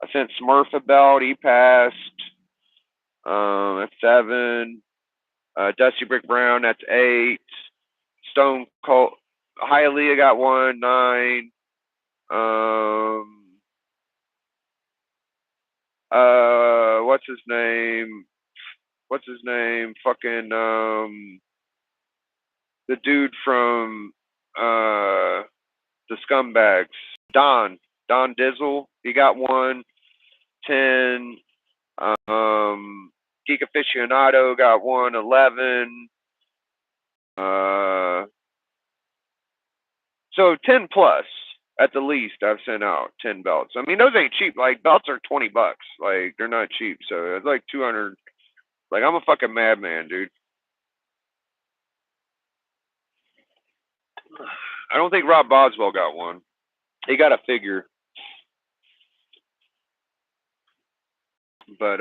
I sent Smurf a belt. He passed. That's 7. Dusty Brick Brown, that's 8. Stone Cold Hialeah got 1, 9. What's his name? Fucking the dude from the Scumbags. Don Dizzle, he got 1. 10. Geek Aficionado got 1. 11. So 10 plus at the least I've sent out 10 belts. I mean, those ain't cheap. Like, belts are $20. Like, they're not cheap. So it's like 200. Like, I'm a fucking madman, dude. I don't think Rob Boswell got 1. He got a figure. But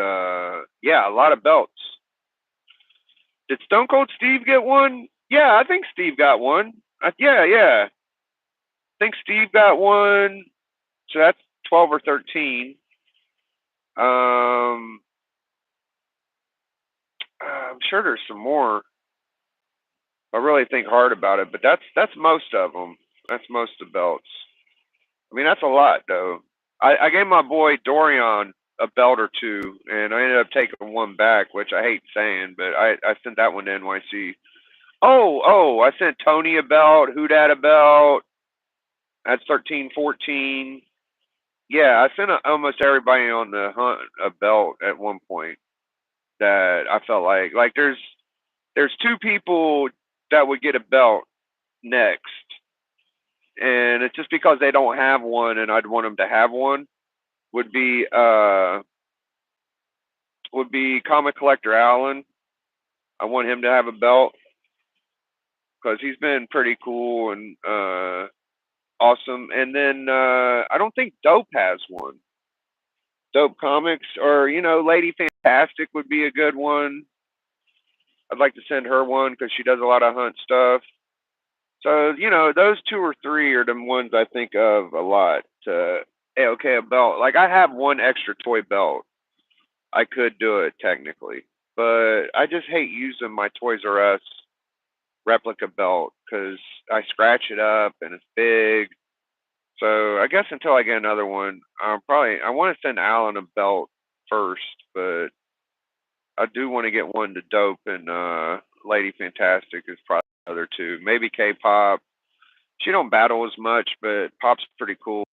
yeah, a lot of belts. Did Stone Cold Steve get 1? Yeah, I think Steve got 1. Yeah. I think Steve got 1. So that's 12 or 13. I'm sure there's some more. I really think hard about it, but that's most of them. That's most of the belts. I mean, that's a lot, though. I gave my boy Dorian a belt or 2, and I ended up taking 1 back, which I hate saying, but I sent that one to NYC. Oh, I sent Tony a belt, Houdat a belt. That's 13, 14. Yeah, I sent almost everybody on the hunt a belt at one point that I felt like there's 2 people that would get a belt next, and it's just because they don't have one, and I'd want them to have one. Would be Comic Collector Allen. I want him to have a belt because he's been pretty cool and awesome. And then I don't think Dope has one. Dope Comics, or Lady Fantastic would be a good one. I'd like to send her one because she does a lot of hunt stuff. So those 2 or 3 are the ones I think of a lot. Okay, a belt. Like, I have 1 extra toy belt. I could do it technically, but I just hate using my Toys R Us replica belt because I scratch it up and it's big. So I guess until I get another one, I want to send Alan a belt first, but I do want to get one to Dope, and Lady Fantastic is probably the other 2. Maybe K-Pop. She don't battle as much, but Pop's pretty cool.